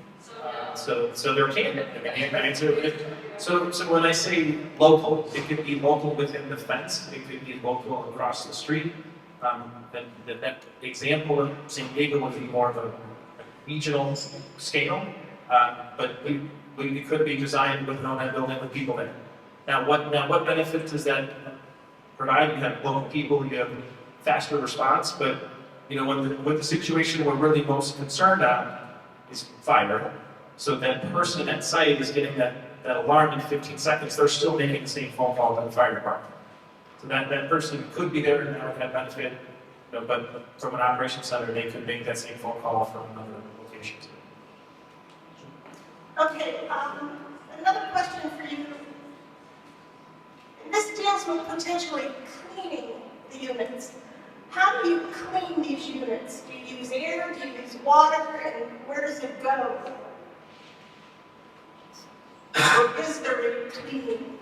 [SPEAKER 4] So there can be. So when I say local, it could be local within the fence. It could be local across the street. That example of San Diego would be more of a regional scale, but we could be designed with an O&M building with people there. Now what benefit does that provide? You have local people, you have faster response, but when the situation we're really most concerned on is fire. So that person at site is getting that alarm in 15 seconds, they're still making the same phone call to the fire department. So that person could be there and that would have benefit, but from an operations center, they could make that same phone call from another location.
[SPEAKER 1] Okay, another question for you. This deals with potentially cleaning the units. How do you clean these units? Do you use air? Do you use water? And where does it go? Or is there any cleaning?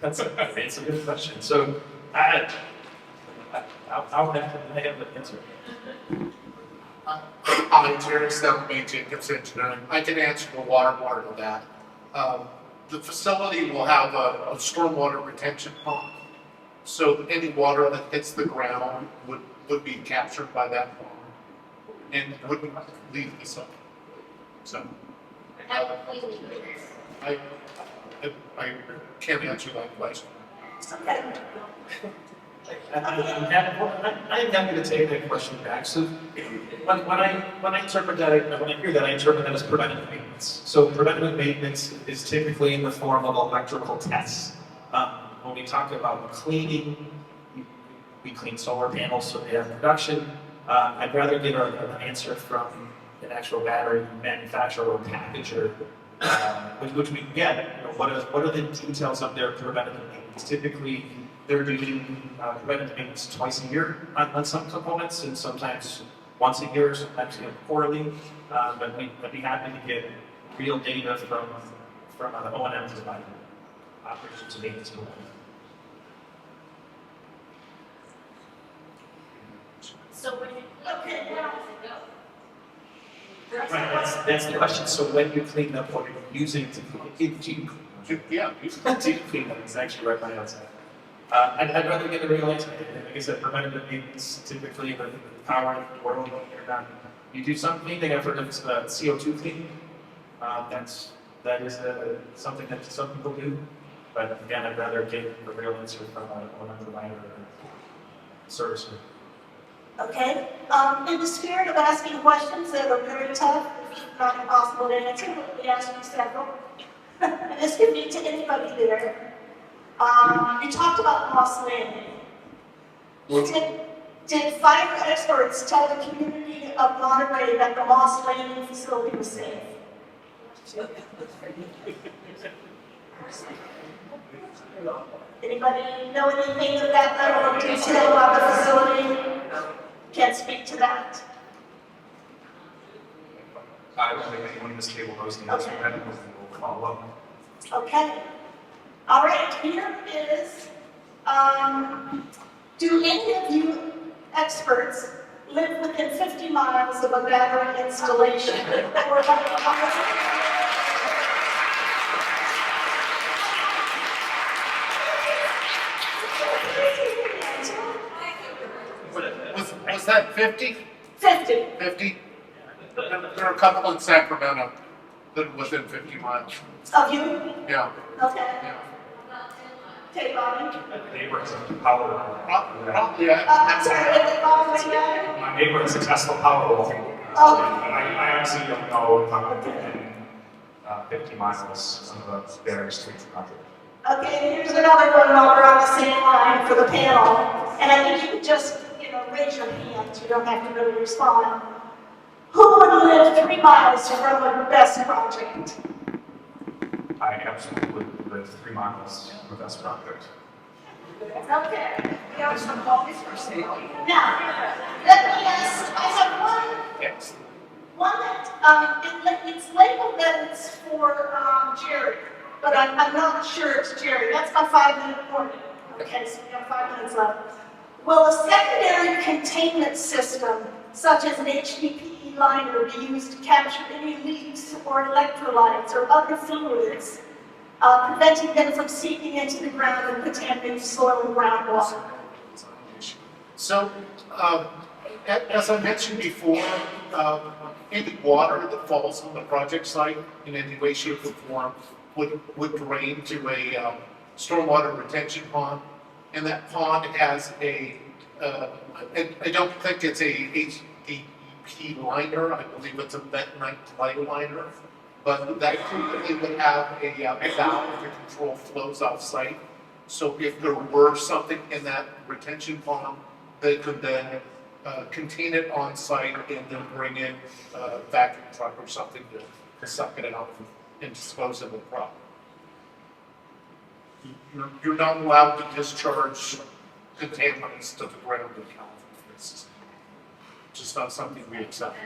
[SPEAKER 4] That's a good question. So I'll have the answer.
[SPEAKER 2] I'm Jerry Selmy, Jacobs Engineering. I can answer the water part of that. The facility will have a stormwater retention pump. So any water that hits the ground would be captured by that pump and wouldn't leave the site. So I can't answer that question.
[SPEAKER 1] Okay.
[SPEAKER 4] I'm happy to take that question back. So when I interpret that, when I hear that, I interpret that as preventative maintenance. So preventative maintenance is typically in the form of electrical tests. When we talk about cleaning, we clean solar panels so they have production. I'd rather get an answer from an actual battery manufacturer or packager, which we can get. What are the details of their preventative maintenance? Typically, they're doing preventative maintenance twice a year on some components, and sometimes once a year, sometimes quarterly. But I'd be happy to get real data from an O&M provider, operations and maintenance provider.
[SPEAKER 9] So when you
[SPEAKER 1] Okay,
[SPEAKER 4] that's the question. So when you clean up, what are you using to clean?
[SPEAKER 2] Yeah,
[SPEAKER 4] To clean up, it's actually right by outside. I'd rather get a real answer. Like I said, preventative maintenance, typically the power in the world, you do some cleaning effort of CO2 cleaning. That is something that some people do. But again, I'd rather get a real answer from a provider or service.
[SPEAKER 1] Okay, in the spirit of asking questions that are very tough, not impossible to answer, let me ask you several. And this could be to anybody there. You talked about Moss Landing. Did fire experts tell the community of Monterey that the Moss Landing facility was safe? Anybody know anything of that level of detail about the facility? Can't speak to that.
[SPEAKER 3] I don't think anyone in this table knows the answer to that, because we'll follow up.
[SPEAKER 1] Okay. All right, here is, do any of you experts live within 50 miles of a battery installation?
[SPEAKER 2] Was that 50?
[SPEAKER 1] 50.
[SPEAKER 2] 50? There are a couple in Sacramento that are within 50 miles.
[SPEAKER 1] Of you?
[SPEAKER 2] Yeah,
[SPEAKER 1] Okay.
[SPEAKER 2] yeah.
[SPEAKER 1] Okay, Bobby.
[SPEAKER 3] Neighbor has a power.
[SPEAKER 2] Probably,
[SPEAKER 1] I'm sorry, Bobby, what you got?
[SPEAKER 3] My neighbor has a Tesla Powerwall.
[SPEAKER 1] Oh.
[SPEAKER 3] I honestly don't know if I'm within 50 miles of the various streets project.
[SPEAKER 1] Okay, here's another one while we're on the same line for the panel. And I think you could just, raise your hand. You don't have to really respond. Who would live 3 miles from the best project?
[SPEAKER 3] I absolutely live 3 miles from the best project.
[SPEAKER 1] Okay.
[SPEAKER 6] We have some copies for sale.
[SPEAKER 1] Now, let me ask, I have
[SPEAKER 2] yes.
[SPEAKER 1] one that, it's labeled that it's for Jerry, but I'm not sure it's Jerry. That's my 5-minute warning. Okay, so we have 5 minutes left. Will a secondary containment system, such as an HDPE liner, be used to capture any leaks or electrolytes or other fluids, preventing them from seeping into the ground and contaminating soil and groundwater?
[SPEAKER 2] So, as I mentioned before, any water that falls on the project site in any way, shape, or form would drain to a stormwater retention pond. And that pond has I don't think it's a HDPE liner, I believe it's a bentonite clay liner. But that typically would have a valve to control flows off site. So if there were something in that retention pond, they could then contain it on site and then bring in a vacuum truck or something to suck it out and dispose of the product. You're not allowed to discharge contaminants to the ground in California. It's just not something we accept.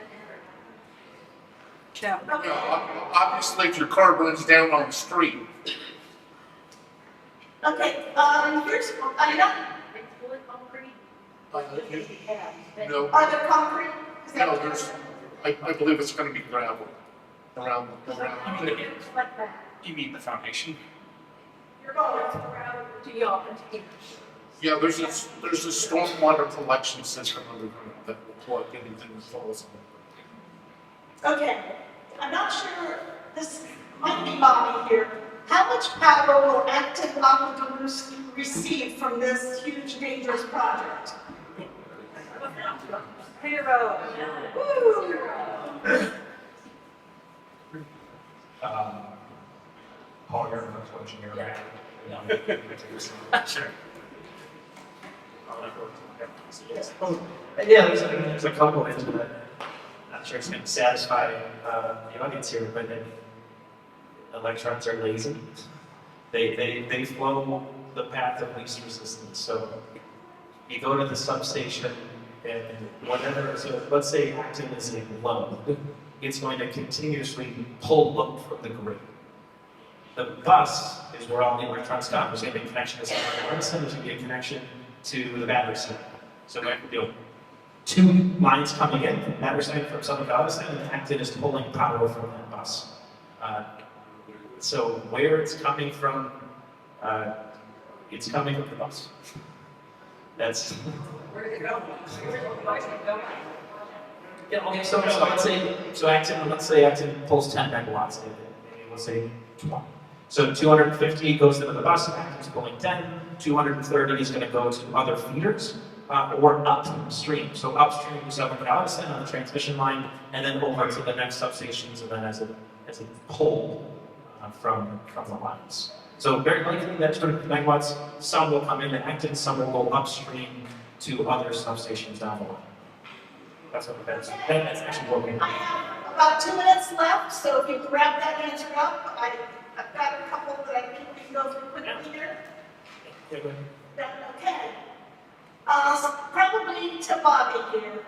[SPEAKER 6] Yeah.
[SPEAKER 2] Obviously, if your car burns down on the street.
[SPEAKER 1] Okay, here's, I know,
[SPEAKER 2] No,
[SPEAKER 1] are there concrete? Is that
[SPEAKER 2] no,
[SPEAKER 1] what
[SPEAKER 2] there's, I believe it's gonna be gravel around.
[SPEAKER 3] You mean the foundation?
[SPEAKER 1] you're going?
[SPEAKER 8] Do y'all?
[SPEAKER 2] Yeah, there's a stormwater collection system underground that will plug anything that falls on it.
[SPEAKER 1] Okay, I'm not sure, this might be Bobby here. How much power will Acton Aqueduct receive from this huge, dangerous project?
[SPEAKER 6] Hero. Woo!
[SPEAKER 3] Paul, you're an engineer, right?
[SPEAKER 4] Sure. Yeah, there's a couple of things that I'm not sure it's going to satisfy the audience here, but electrons are lazy. They flow the path of least resistance. So you go to the substation and whatever, so let's say Acton is a load, it's going to continuously pull load from the grid. The bus is where all the electrons come. There's going to be a connection to some other center, there's going to be a connection to the battery center. So two lines coming in from Matterside from Southern Galveston, and Acton is pulling power from that bus. So where it's coming from the bus. That's.
[SPEAKER 6] Where is it going? Where is the device going?
[SPEAKER 4] Yeah, okay, so let's say Acton pulls 10 megawatts, maybe let's say 20. So 250 goes into the bus, Acton's pulling 10, 230 is going to go to other feeders, or upstream. So upstream to Southern Galveston on the transmission line, and then over to the next substations, and then as a pull from the lines. So very likely that 250 megawatts, some will come into Acton, some will go upstream to other substations down the line. That's what that's actually what we.
[SPEAKER 1] I have about 2 minutes left, so if you can wrap that answer up, I've got a couple that I think we can go through quickly here.
[SPEAKER 4] Yeah, go ahead.
[SPEAKER 1] Okay. Probably to Bobby here.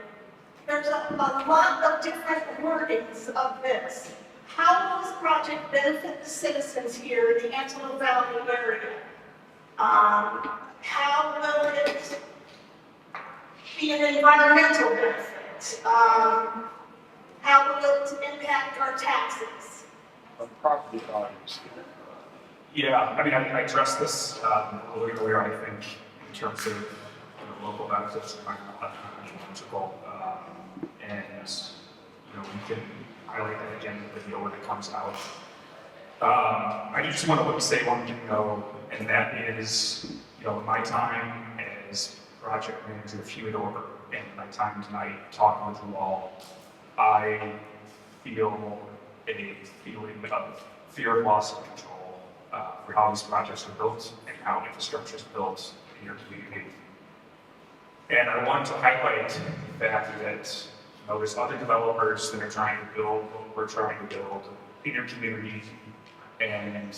[SPEAKER 1] There's a lot of different wordings of this. How will this project benefit the citizens here in the Antelope Valley area? How will it be an environmental benefit? How will it impact our taxes?
[SPEAKER 2] On property values.
[SPEAKER 3] Yeah, I mean, I addressed this a little earlier, I think, in terms of local benefits and environmental, and we can highlight that again in the video when it comes out. I just want to say one thing though, and that is, in my time as project manager of Humidor and my time tonight talking with you all, I feel a feeling of fear of loss of control for how these projects are built and how infrastructure is built in your community. And I want to highlight the fact that there's other developers that are trying to build what we're trying to build in your community, and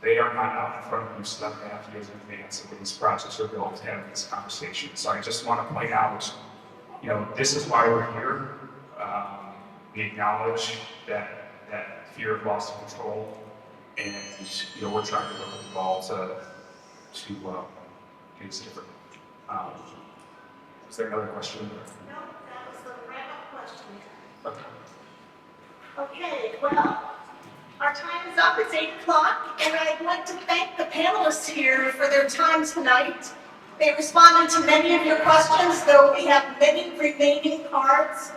[SPEAKER 3] they are not out in front of you 7.5 years in advance of when these projects are built having this conversation. So I just want to point out, this is why we're here. We acknowledge that fear of loss of control, and we're trying to work with you all to get this different. Is there another question?
[SPEAKER 1] No, that was the wrap-up question.
[SPEAKER 3] Okay.
[SPEAKER 1] Okay, well, our time is up. It's 8 o'clock, and I'd like to thank the panelists here for their time tonight. They responded to many of your questions, though we have many remaining cards,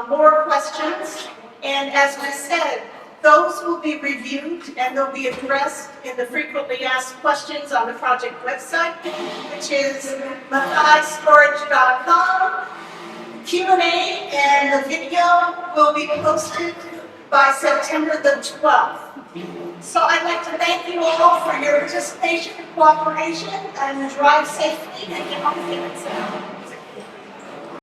[SPEAKER 1] more questions. And as we said, those will be reviewed and they'll be addressed in the frequently asked questions on the project website, which is maathaistorage.com. Q&A and the video will be posted by September the 12th. So I'd like to thank you all for your participation and cooperation, and drive safely and get home safe.